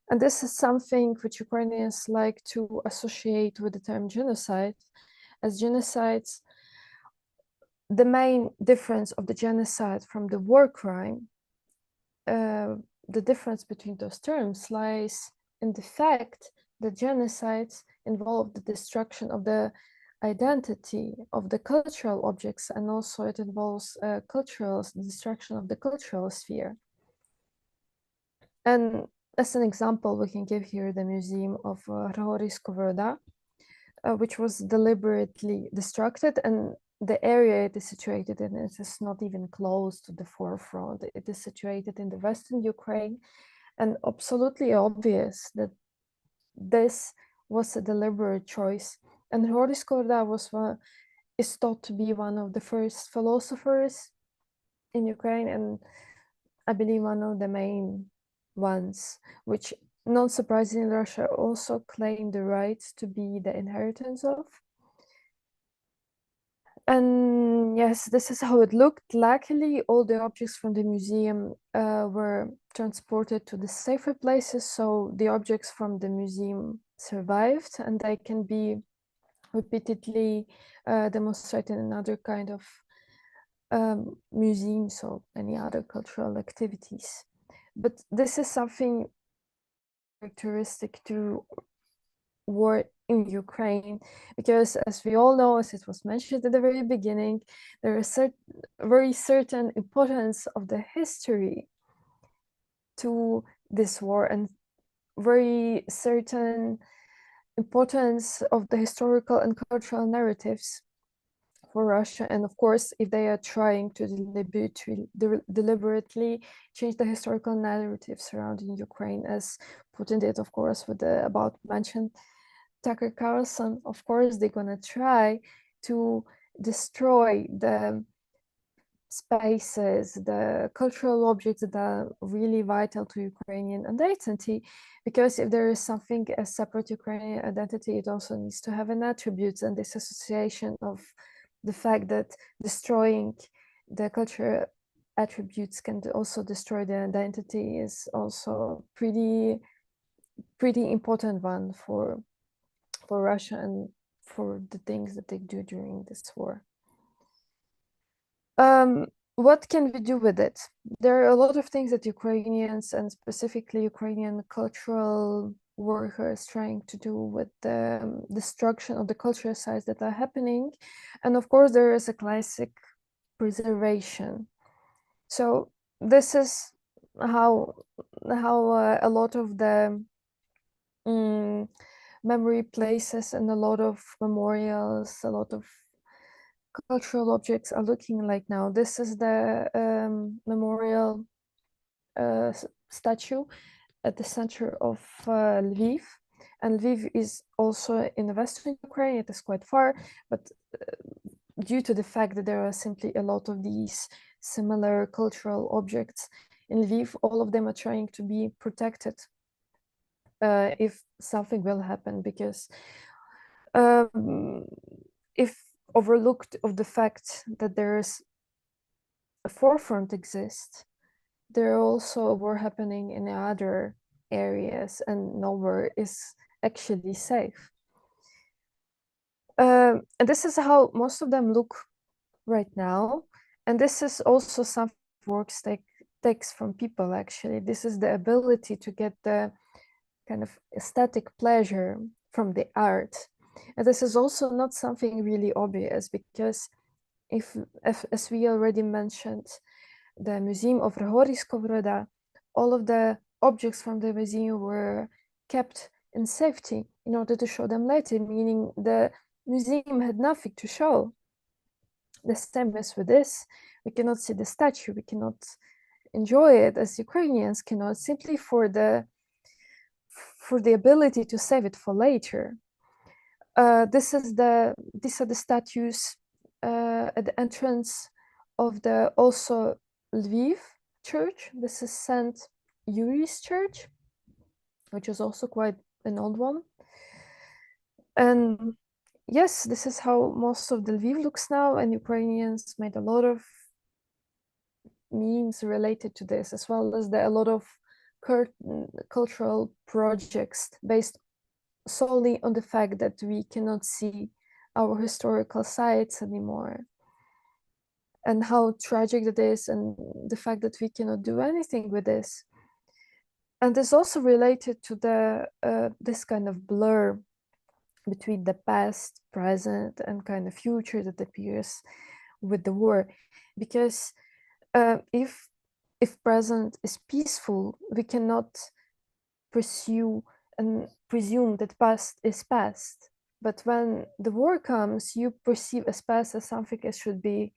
And this is something which Ukrainians like to associate with the term genocide, as genocides. The main difference of the genocide from the war crime, the difference between those terms lies in the fact that genocides involve the destruction of the identity of the cultural objects, and also it involves destruction of the cultural sphere. And as an example, we can give here the museum of Hrohoriskovoda, which was deliberately destructed, and the area it is situated in is not even close to the forefront. It is situated in the Western Ukraine, and absolutely obvious that this was a deliberate choice. And Hrohoriskovoda is thought to be one of the first philosophers in Ukraine, and I believe one of the main ones, which not surprisingly Russia also claimed the right to be the inheritance of. And yes, this is how it looked. Luckily, all the objects from the museum were transported to the safer places, so the objects from the museum survived, and they can be repeatedly demonstrated in other kind of museums or any other cultural activities. But this is something characteristic to war in Ukraine, because as we all know, as it was mentioned at the very beginning, there is very certain importance of the history to this war, and very certain importance of the historical and cultural narratives for Russia. And of course, if they are trying to deliberately change the historical narrative surrounding Ukraine, as Putin did, of course, with the about mentioned Tucker Carlson, of course, they're going to try to destroy the spaces, the cultural objects that are really vital to Ukrainian identity, because if there is something as separate Ukrainian identity, it also needs to have an attributes, and this association of the fact that destroying the cultural attributes can also destroy the identity is also pretty important one for Russia and for the things that they do during this war. What can we do with it? There are a lot of things that Ukrainians, and specifically Ukrainian cultural workers, trying to do with the destruction of the cultural sites that are happening. And of course, there is a classic preservation. So this is how a lot of the memory places and a lot of memorials, a lot of cultural objects are looking like now. This is the memorial statue at the center of Lviv. And Lviv is also in the western Ukraine. It is quite far, but due to the fact that there are simply a lot of these similar cultural objects in Lviv, all of them are trying to be protected if something will happen, because if overlooked of the fact that there's a forefront exists, there are also war happening in other areas and nowhere is actually safe. And this is how most of them look right now. And this is also some works takes from people, actually. This is the ability to get the kind of aesthetic pleasure from the art. And this is also not something really obvious, because if as we already mentioned, the Museum of Rehory all of the objects from the museum were kept in safety in order to show them later, meaning the museum had nothing to show. The same as with this, we cannot see the statue, we cannot enjoy it as Ukrainians cannot, simply for the ability to save it for later. These are the statues at the entrance of the also Lviv church. This is Saint Yuri's church, which is also quite an old one. And yes, this is how most of the Lviv looks now, and Ukrainians made a lot of memes related to this, as well as a lot of cultural projects based solely on the fact that we cannot see our historical sites anymore, and how tragic it is, and the fact that we cannot do anything with this. And it's also related to the this kind of blur between the past, present, and kind of future that appears with the war, because if present is peaceful, we cannot pursue and presume that past is past. But when the war comes, you perceive as past as something that should be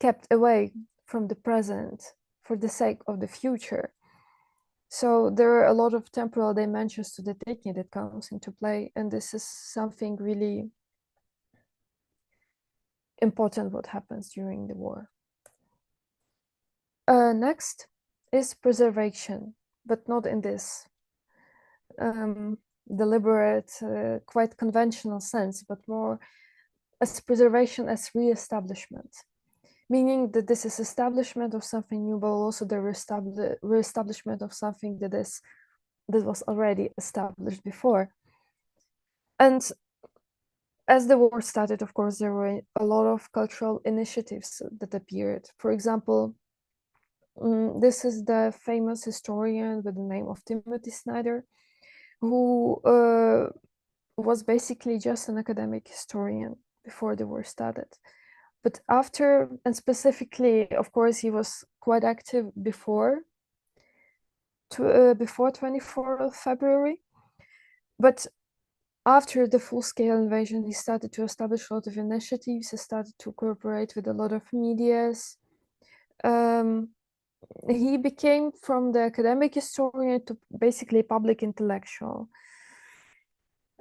kept away from the present for the sake of the future. So there are a lot of temporal dimensions to the taking that comes into play, and this is something really important what happens during the war. Next is preservation, but not in this deliberate, quite conventional sense, but more as preservation as re-establishment, meaning that this is establishment of something new, but also the re-establishment of something that was already established before. And as the war started, of course, there were a lot of cultural initiatives that appeared. For example, this is the famous historian with the name of Timothy Snyder, who was basically just an academic historian before the war started. But after, and specifically, of course, he was quite active before 24th of February. But after the full-scale invasion, he started to establish a lot of initiatives. He started to cooperate with a lot of medias. He became from the academic historian to basically public intellectual.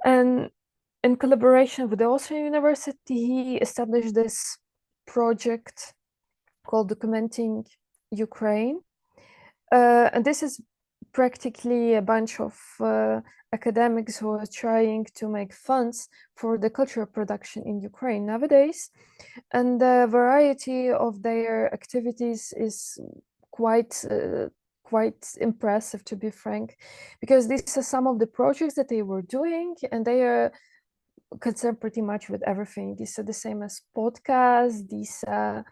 And in collaboration with the Austrian University, he established this project called Documenting Ukraine. And this is practically a bunch of academics who are trying to make funds for the cultural production in Ukraine nowadays. And the variety of their activities is quite impressive, to be frank, because these are some of the projects that they were doing, and they are concerned pretty much with everything. These are the same as podcasts, these are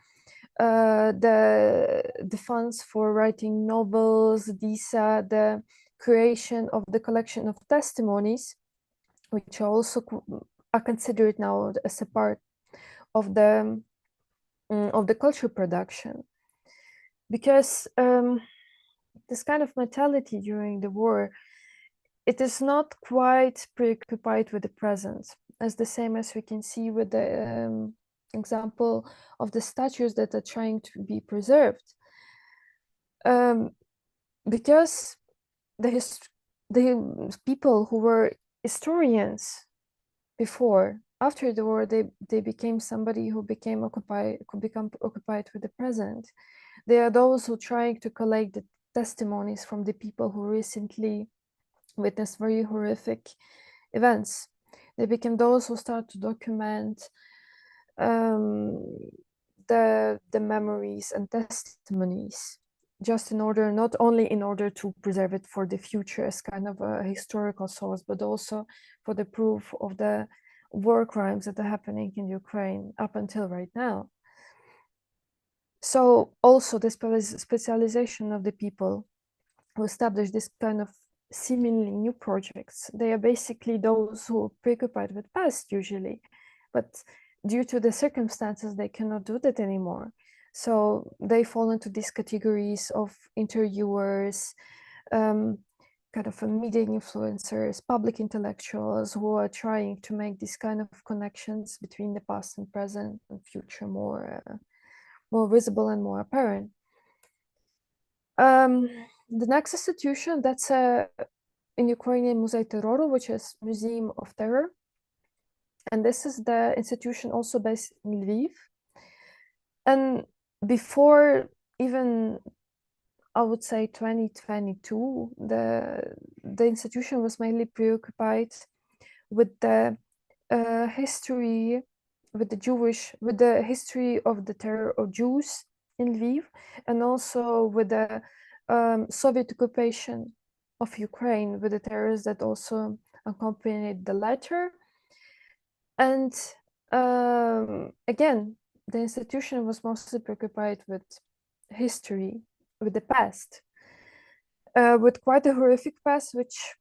the funds for writing novels, these are the creation of the collection of testimonies, which are also are considered now as a part of the culture production. Because this kind of mentality during the war, it is not quite preoccupied with the present, as the same as we can see with the example of the statues that are trying to be preserved. Because the people who were historians before, after the war, they became somebody who became occupied with the present. They are those who trying to collect the testimonies from the people who recently witnessed very horrific events. They became those who start to document the memories and testimonies, just in order, not only in order to preserve it for the future as kind of a historical source, but also for the proof of the war crimes that are happening in Ukraine up until right now. So also the specialization of the people who establish this kind of seemingly new projects, they are basically those who are preoccupied with past usually, but due to the circumstances, they cannot do that anymore. So they fall into these categories of interviewers, kind of media influencers, public intellectuals who are trying to make these kind of connections between the past and present and future more visible and more apparent. The next institution, that's in Ukrainian Muzej Terroru, which is Museum of Terror. And this is the institution also based in Lviv. And before even, I would say 2022, the institution was mainly preoccupied with the history, with the history of the terror of Jews in Lviv, and also with the Soviet occupation of Ukraine, with the terrors that also accompanied the latter. And again, the institution was mostly preoccupied with history, with the past, with quite a horrific past, which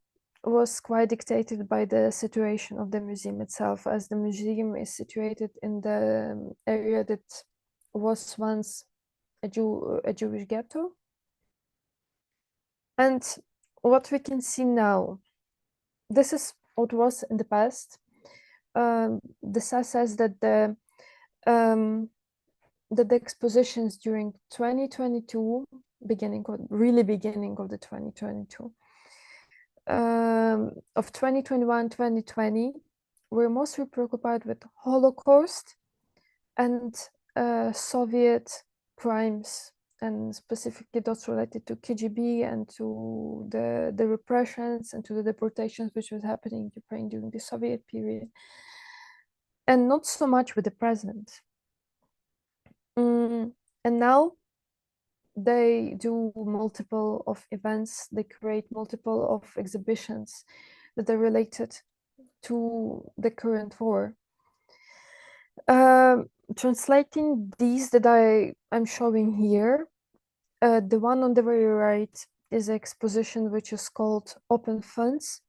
was quite dictated by the situation of the museum itself, as the museum is situated in the area that was once a Jewish ghetto. And what we can see now, this is what was in the past. The SAS says that the expositions during 2022, beginning of the 2022, of 2021, 2020, we're mostly preoccupied with Holocaust and Soviet crimes, and specifically those related to KGB and to the repressions and to the deportations which was happening in Ukraine during the Soviet period, and not so much with the present. And now they do multiple of events, they create multiple of exhibitions that are related to the current war. Translating these that I'm showing here, the one on the very right is an exposition which is called Open Funds,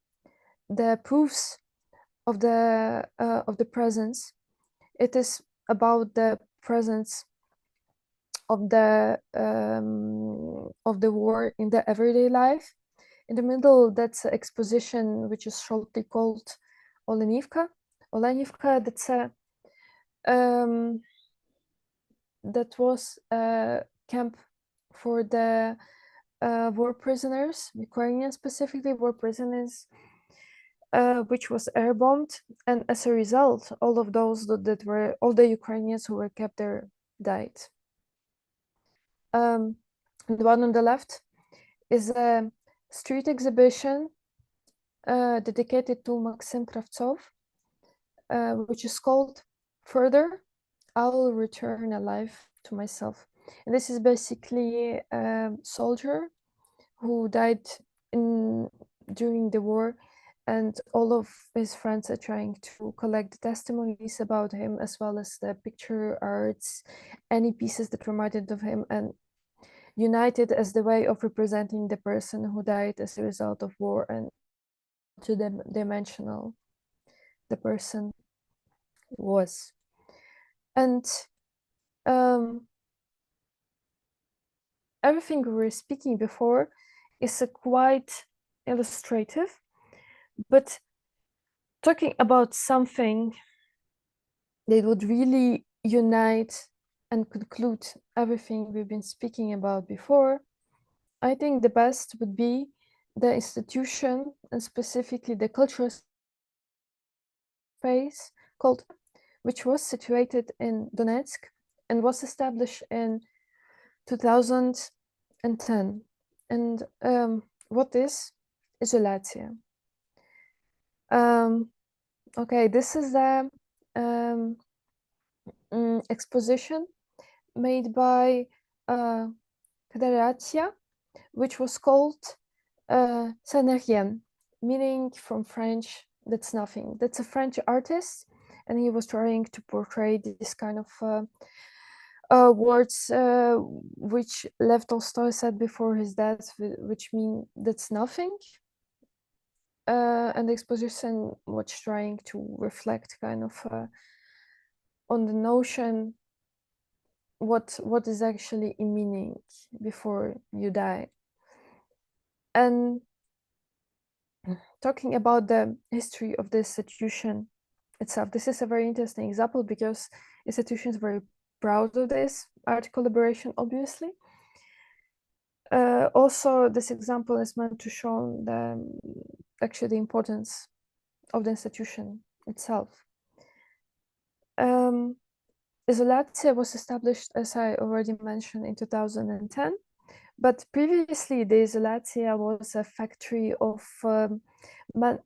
the proofs of the presence. It is about the presence of the war in the everyday life. In the middle, that's an exposition which is shortly called Olenivka. Olenivka, that's a that was a camp for the war prisoners, Ukrainian specifically war prisoners, which was airbombed, and as a result, all of those that were all the Ukrainians who were kept there died. The one on the left is a street exhibition dedicated to Maxim Kravtsov, which is called Further, I Will Return Alive to Myself. And this is basically a soldier who died during the war, and all of his friends are trying to collect the testimonies about him, as well as the picture arts, any pieces that reminded of him, and united as the way of representing the person who died as a result of war and two-dimensional the person was. And everything we were speaking before is quite illustrative, but talking about something that would really unite and conclude everything we've been speaking about before, I think the best would be the institution, and specifically the cultural space called, which was situated in Donetsk and was established in 2010. And what is Izolatia? Okay, this is the exposition made by Kateryna, which was called Ça n'est rien, meaning from French, that's nothing. That's a French artist, and he was trying to portray this kind of words which Lev Tolstoy said before his death, which mean that's nothing. And the exposition was trying to reflect kind of on the notion what is actually a meaning before you die. And talking about the history of the institution itself, this is a very interesting example because institution is very proud of this art collaboration, obviously. Also, this example is meant to show actually the importance of the institution itself. Izolatia was established, as I already mentioned, in 2010, but previously the Izolatia was a factory of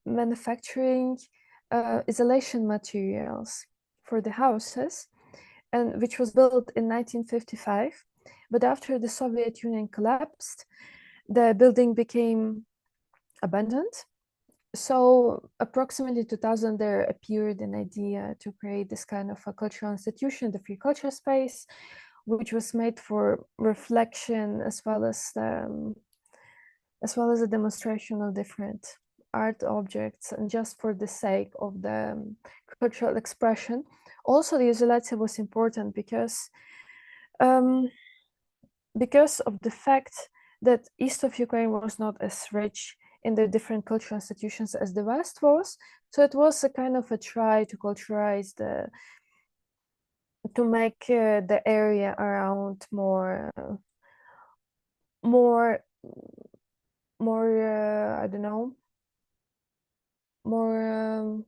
manufacturing isolation materials for the houses, and which was built in 1955. But after the Soviet Union collapsed, the building became abandoned. So approximately 2000, there appeared an idea to create this kind of a cultural institution, the free culture space, which was made for reflection as well as a demonstration of different art objects, and just for the sake of the cultural expression. Also, the Izolatia was important because of the fact that east of Ukraine was not as rich in the different cultural institutions as the West was. So it was a kind of a try to culturalize to make the area around more I don't know, more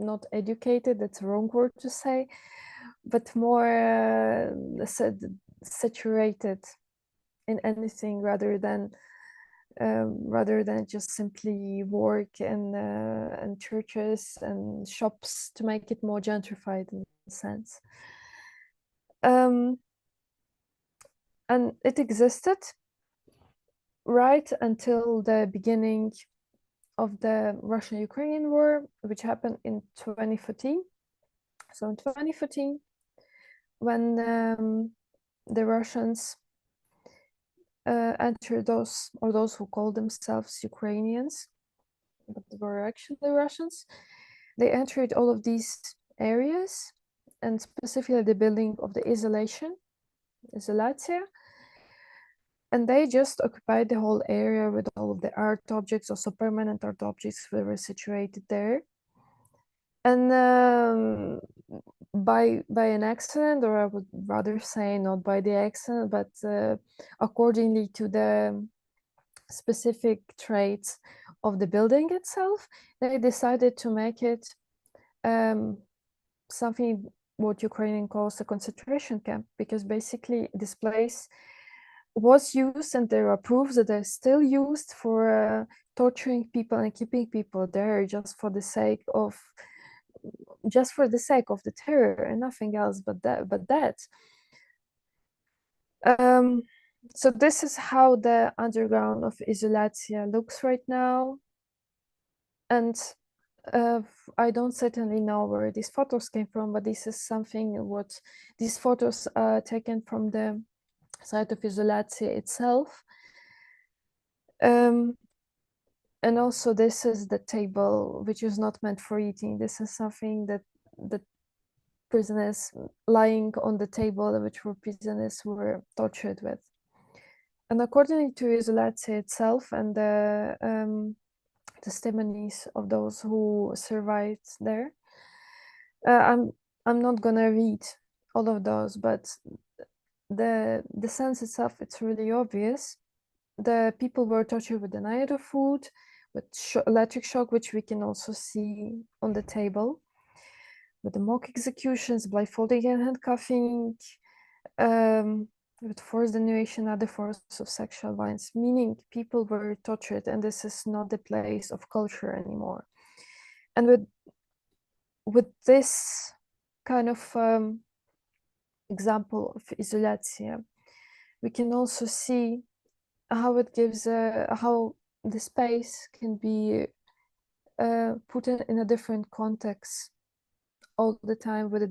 not educated, that's a wrong word to say, but more saturated in anything rather than just simply work and churches and shops, to make it more gentrified in a sense. And it existed right until the beginning of the Russian-Ukrainian war, which happened in 2014. So in 2014, when the Russians entered those who call themselves Ukrainians, but were actually Russians, they entered all of these areas, and specifically the building of the Izolatia, and they just occupied the whole area with all of the art objects, also permanent art objects that were situated there. And by an accident, or I would rather say not by the accident, but accordingly to the specific traits of the building itself, they decided to make it something what Ukrainian calls a concentration camp, because basically this place was used, and there are proofs that they're still used for torturing people and keeping people there just for the sake of the terror and nothing else but that. So this is how the underground of Izolatia looks right now. And I don't certainly know where these photos came from, but this is something what these photos are taken from the site of Izolatia itself. And also this is the table, which is not meant for eating. This is something that prisoners lying on the table, which were prisoners who were tortured with. And according to Izolatia itself and the testimonies of those who survived there, I'm not gonna read all of those, but the sense itself, it's really obvious. The people were tortured with the food, with electric shock, which we can also see on the table, with the mock executions, blindfolding and handcuffing, with forced denudation, other forms of sexual violence, meaning people were tortured, and this is not the place of culture anymore. And with this kind of example of isolation, we can also see how it gives how the space can be put in a different context all the time, with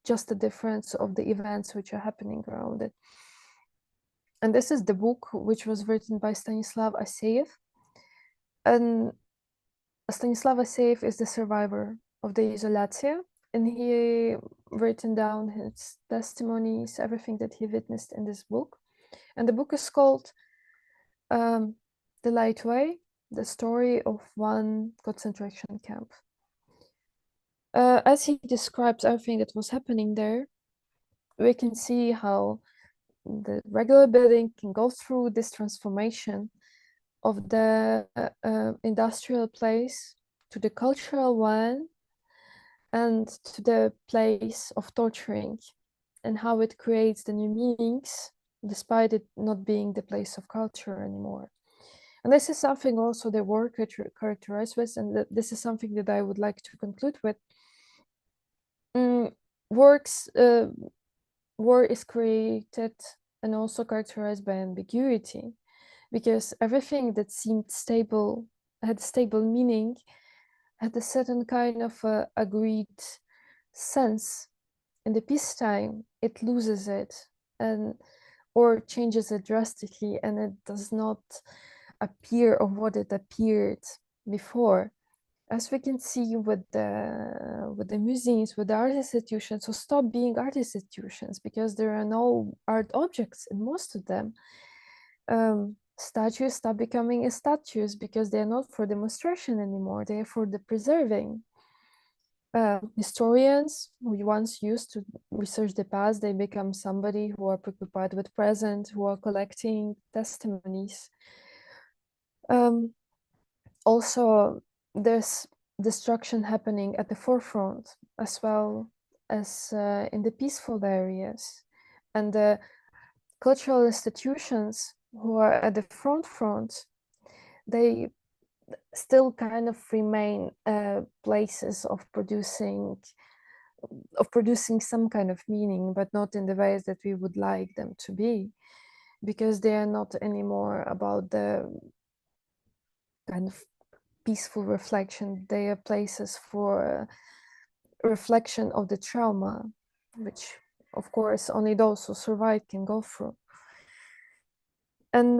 just the difference of the events which are happening around it. And this is the book which was written by Stanislav Aseyev. And Stanislav Aseyev is the survivor of the isolation, and he written down his testimonies, everything that he witnessed in this book. And the book is called The Light Way, the story of one concentration camp. As he describes everything that was happening there, we can see how the regular building can go through this transformation of the industrial place to the cultural one and to the place of torturing, and how it creates the new meanings despite it not being the place of culture anymore. And this is something also the work characterized with, and this is something that I would like to conclude with. War is created and also characterized by ambiguity, because everything that seemed stable, had stable meaning, had a certain kind of agreed sense. In the peacetime, it loses it, and or changes it drastically, and it does not appear of what it appeared before. As we can see with the museums, with the art institutions, who stop being art institutions because there are no art objects in most of them. Statues stop becoming statues because they are not for demonstration anymore, they are for the preserving. Historians who once used to research the past, they become somebody who are preoccupied with present, who are collecting testimonies. Also, there's destruction happening at the forefront as well as in the peaceful areas. And the cultural institutions who are at the front, they still kind of remain places of producing some kind of meaning, but not in the ways that we would like them to be, because they are not anymore about the kind of peaceful reflection. They are places for reflection of the trauma, which of course only those who survive can go through. And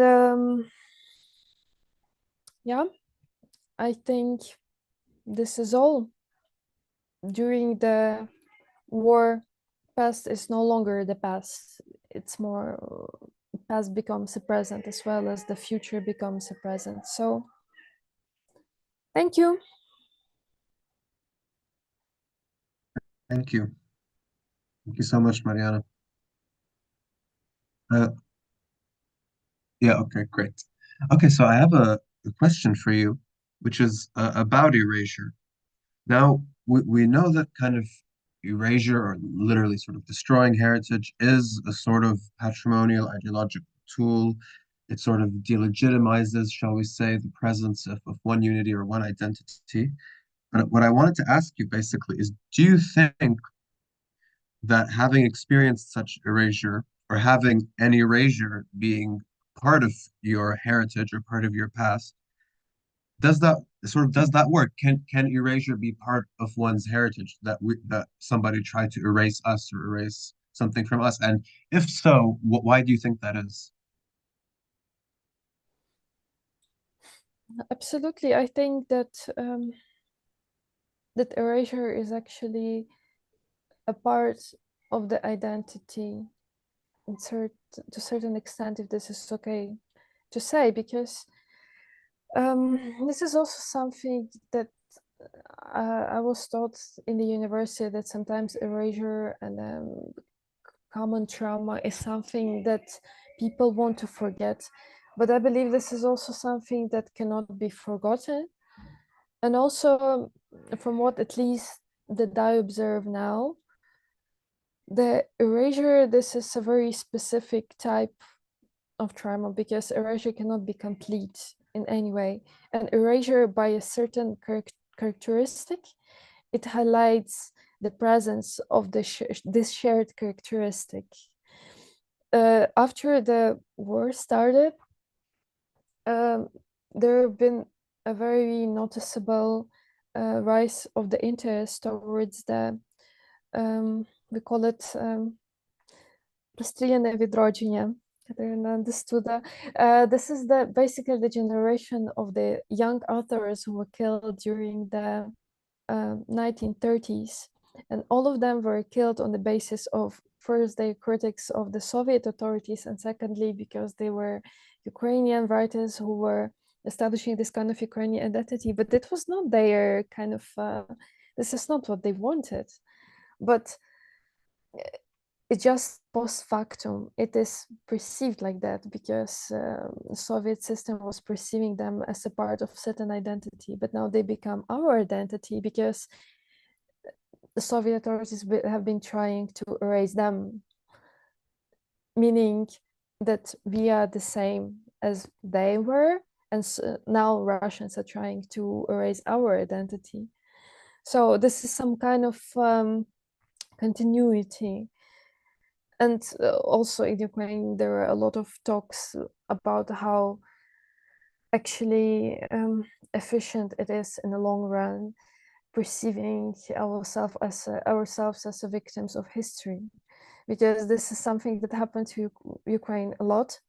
yeah, I think this is all. During the war, past is no longer the past. It's more past becomes a present, as well as the future becomes a present. So thank you. Thank you. Thank you so much, Mariana. Yeah, okay, great. Okay, so I have a question for you, which is about erasure. Now, we know that kind of erasure, or literally sort of destroying heritage, is a sort of patrimonial ideological tool. It sort of delegitimizes, shall we say, the presence of one unity or one identity. But what I wanted to ask you basically is, do you think that having experienced such erasure, or having an erasure being part of your heritage or part of your past, does that work? Can erasure be part of one's heritage, that somebody tried to erase us or erase something from us? And if so, why do you think that is? Absolutely. I think that that erasure is actually a part of the identity to a certain extent, if this is okay to say, because this is also something that I was taught in the university that sometimes erasure and common trauma is something that people want to forget. But I believe this is also something that cannot be forgotten. And also, from what at least that I observe now, the erasure, this is a very specific type of trauma because erasure cannot be complete in any way. And erasure, by a certain characteristic, it highlights the presence of this shared characteristic. After the war started, there have been a very noticeable rise of the interest towards the, we call it Розстріляне відродження. Kateryna understood that. This is basically the generation of the young authors who were killed during the 1930s, and all of them were killed on the basis of, first, they critics of the Soviet authorities, and secondly because they were Ukrainian writers who were establishing this kind of Ukrainian identity. But it was not their kind of this is not what they wanted, but it's just post factum. It is perceived like that because the Soviet system was perceiving them as a part of certain identity, but now they become our identity because the Soviet authorities have been trying to erase them, meaning that we are the same as they were, and so now Russians are trying to erase our identity. So this is some kind of continuity. And also in Ukraine, there are a lot of talks about how actually efficient it is in the long run, perceiving ourselves as victims of history, because this is something that happened to Ukraine a lot,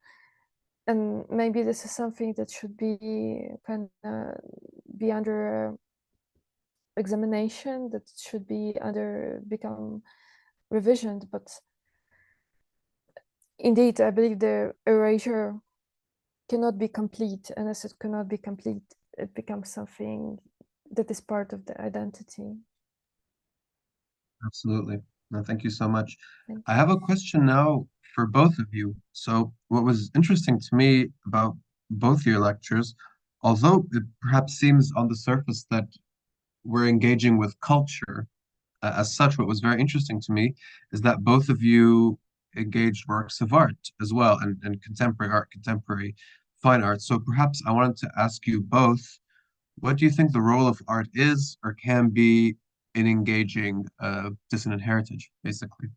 and maybe this is something that should be kind of be under examination, that should be become revisioned, but. Indeed, I believe the erasure cannot be complete, and as it cannot be complete, it becomes something that is part of the identity. Absolutely. No, thank you so much. Thank I have a question now for both of you. So, what was interesting to me about both your lectures, although it perhaps seems on the surface that we're engaging with culture as such, what was very interesting to me is that both of you engaged works of art as well, and contemporary art, contemporary fine art. So, perhaps I wanted to ask you both, what do you think the role of art is or can be in engaging dissonant heritage, basically?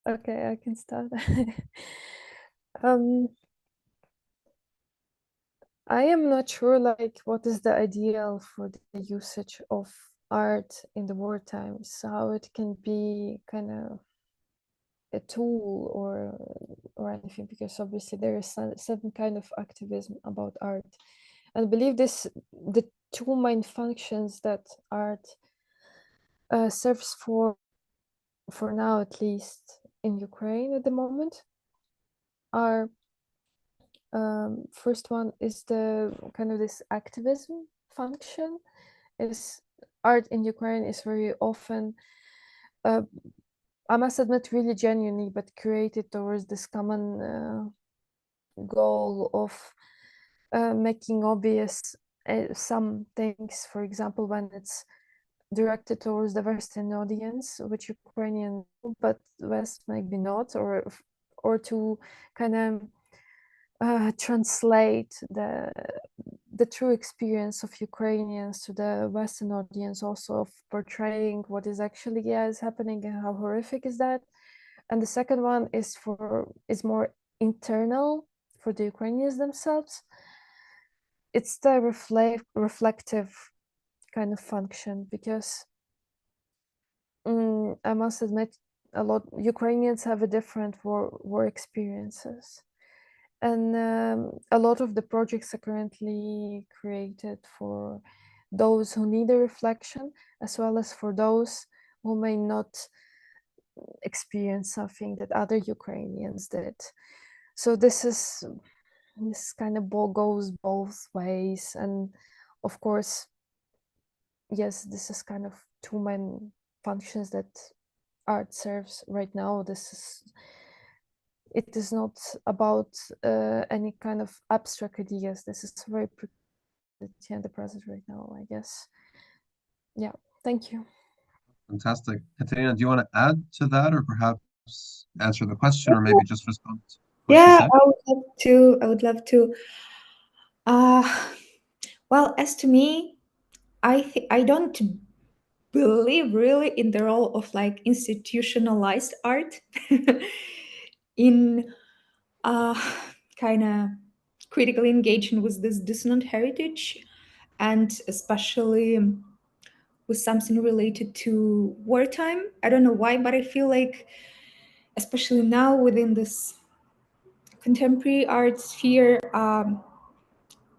Okay, I can start. um, I am not sure, like, what is the ideal for the usage of art in the war times, how it can be kind of a tool or anything, because obviously there is certain kind of activism about art. And I believe the two main functions that art serves for now, at least in Ukraine at the moment, are first one is the kind of this activism function. Is art in Ukraine is very often I must admit really genuinely, but created towards this common goal of making obvious some things, for example, when it's directed towards the Western audience, which Ukrainian, but West maybe not, or to kind of translate the true experience of Ukrainians to the Western audience, also of portraying what is actually is happening and how horrific is that. And the second one is more internal for the Ukrainians themselves. It's the reflective kind of function, because I must admit, a lot Ukrainians have a different war experiences, and a lot of the projects are currently created for those who need a reflection, as well as for those who may not experience something that other Ukrainians did. So this kind of goes both ways, and of course, yes, this is kind of two main functions that art serves right now. It is not about any kind of abstract ideas. This is very in the present right now, I guess. Yeah, thank you. Fantastic. Kateryna, do you want to add to that, or perhaps answer the question, or maybe just respond to what she Yeah, said? I would love to. I would love to. Well, as to me, I don't believe really in the role of like institutionalized art in kind of critically engaging with this dissonant heritage, and especially with something related to wartime. I don't know why, but I feel like, especially now within this contemporary art sphere,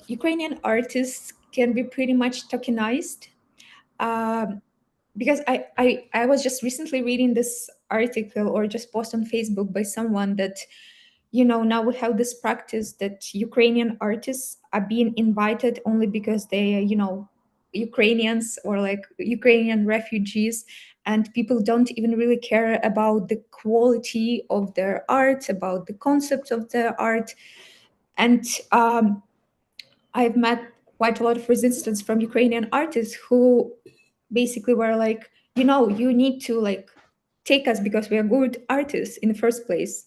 Ukrainian artists can be pretty much tokenized. Because I was just recently reading this article or just post on Facebook by someone that, now we have this practice that Ukrainian artists are being invited only because they are, Ukrainians or like Ukrainian refugees, and people don't even really care about the quality of their art, about the concept of their art. And I've met quite a lot of resistance from Ukrainian artists who basically were like, you need to like take us because we are good artists in the first place.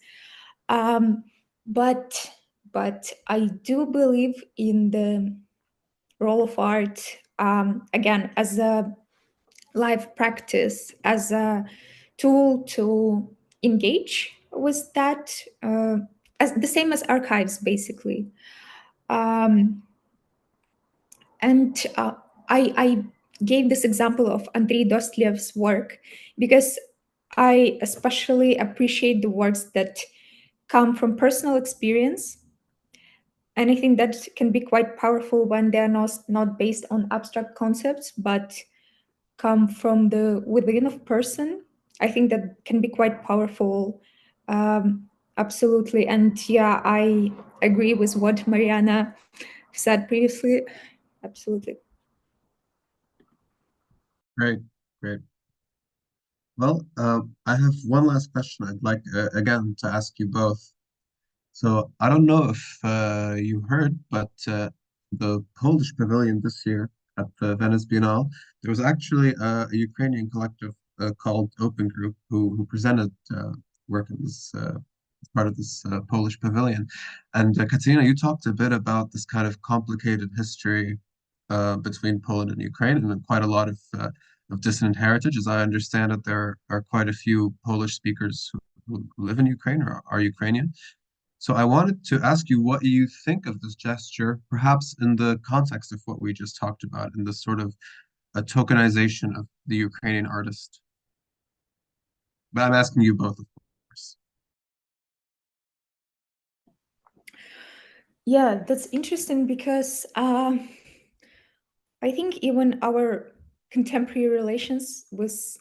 Um, but I do believe in the role of art, again, as a live practice, as a tool to engage with that, as the same as archives, basically. Um, and I gave this example of Andrei Dostlev's work because I especially appreciate the works that come from personal experience. And I think that can be quite powerful when they're not based on abstract concepts, but come from the within of person. I think that can be quite powerful. Absolutely. And yeah, I agree with what Mariana said previously. Absolutely. Great, great. Well, I have one last question I'd like, again, to ask you both. So I don't know if you heard, but the Polish pavilion this year at the Venice Biennale, there was actually a Ukrainian collective called Open Group who presented work in this as part of this Polish pavilion. And Kateryna, you talked a bit about this kind of complicated history between Poland and Ukraine, and quite a lot of dissonant heritage. As I understand it, there are quite a few Polish speakers who live in Ukraine or are Ukrainian. So I wanted to ask you what you think of this gesture, perhaps in the context of what we just talked about, in this sort of a tokenization of the Ukrainian artist. But I'm asking you both, of course. Yeah, that's interesting because I think even our contemporary relations with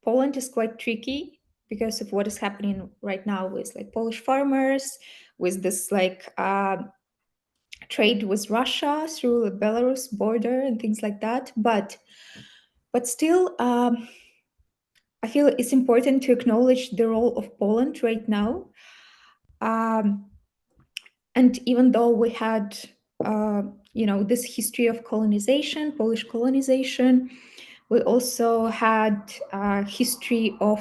Poland is quite tricky because of what is happening right now with like Polish farmers, with this like trade with Russia through the Belarus border and things like that. But still, I feel it's important to acknowledge the role of Poland right now. Um, and even though we had, this history of colonization, Polish colonization, we also had a history of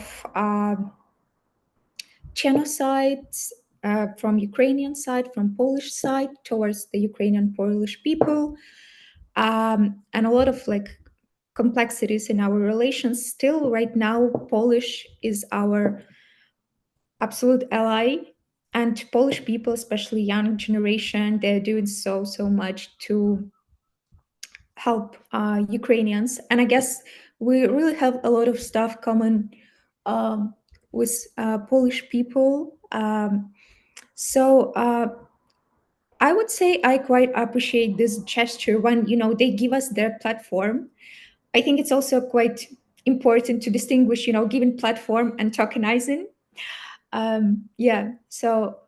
genocides from Ukrainian side, from Polish side towards the Ukrainian Polish people, and a lot of like complexities in our relations. Still, right now, Polish is our absolute ally, and Polish people, especially young generation, they're doing so much to help Ukrainians. And I guess we really have a lot of stuff common with Polish people. So I would say I quite appreciate this gesture when, they give us their platform. I think it's also quite important to distinguish, giving platform and tokenizing. Yeah, so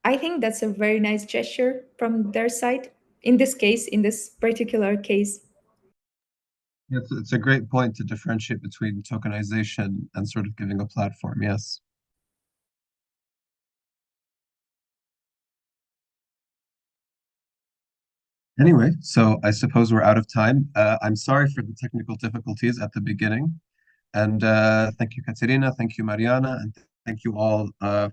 I think that's a very nice gesture from their side. In this case, in this particular case. It's a great point to differentiate between tokenization and sort of giving a platform, yes. Anyway, so I suppose we're out of time. I'm sorry for the technical difficulties at the beginning. And thank you, Kateryna. Thank you, Mariana. And thank you all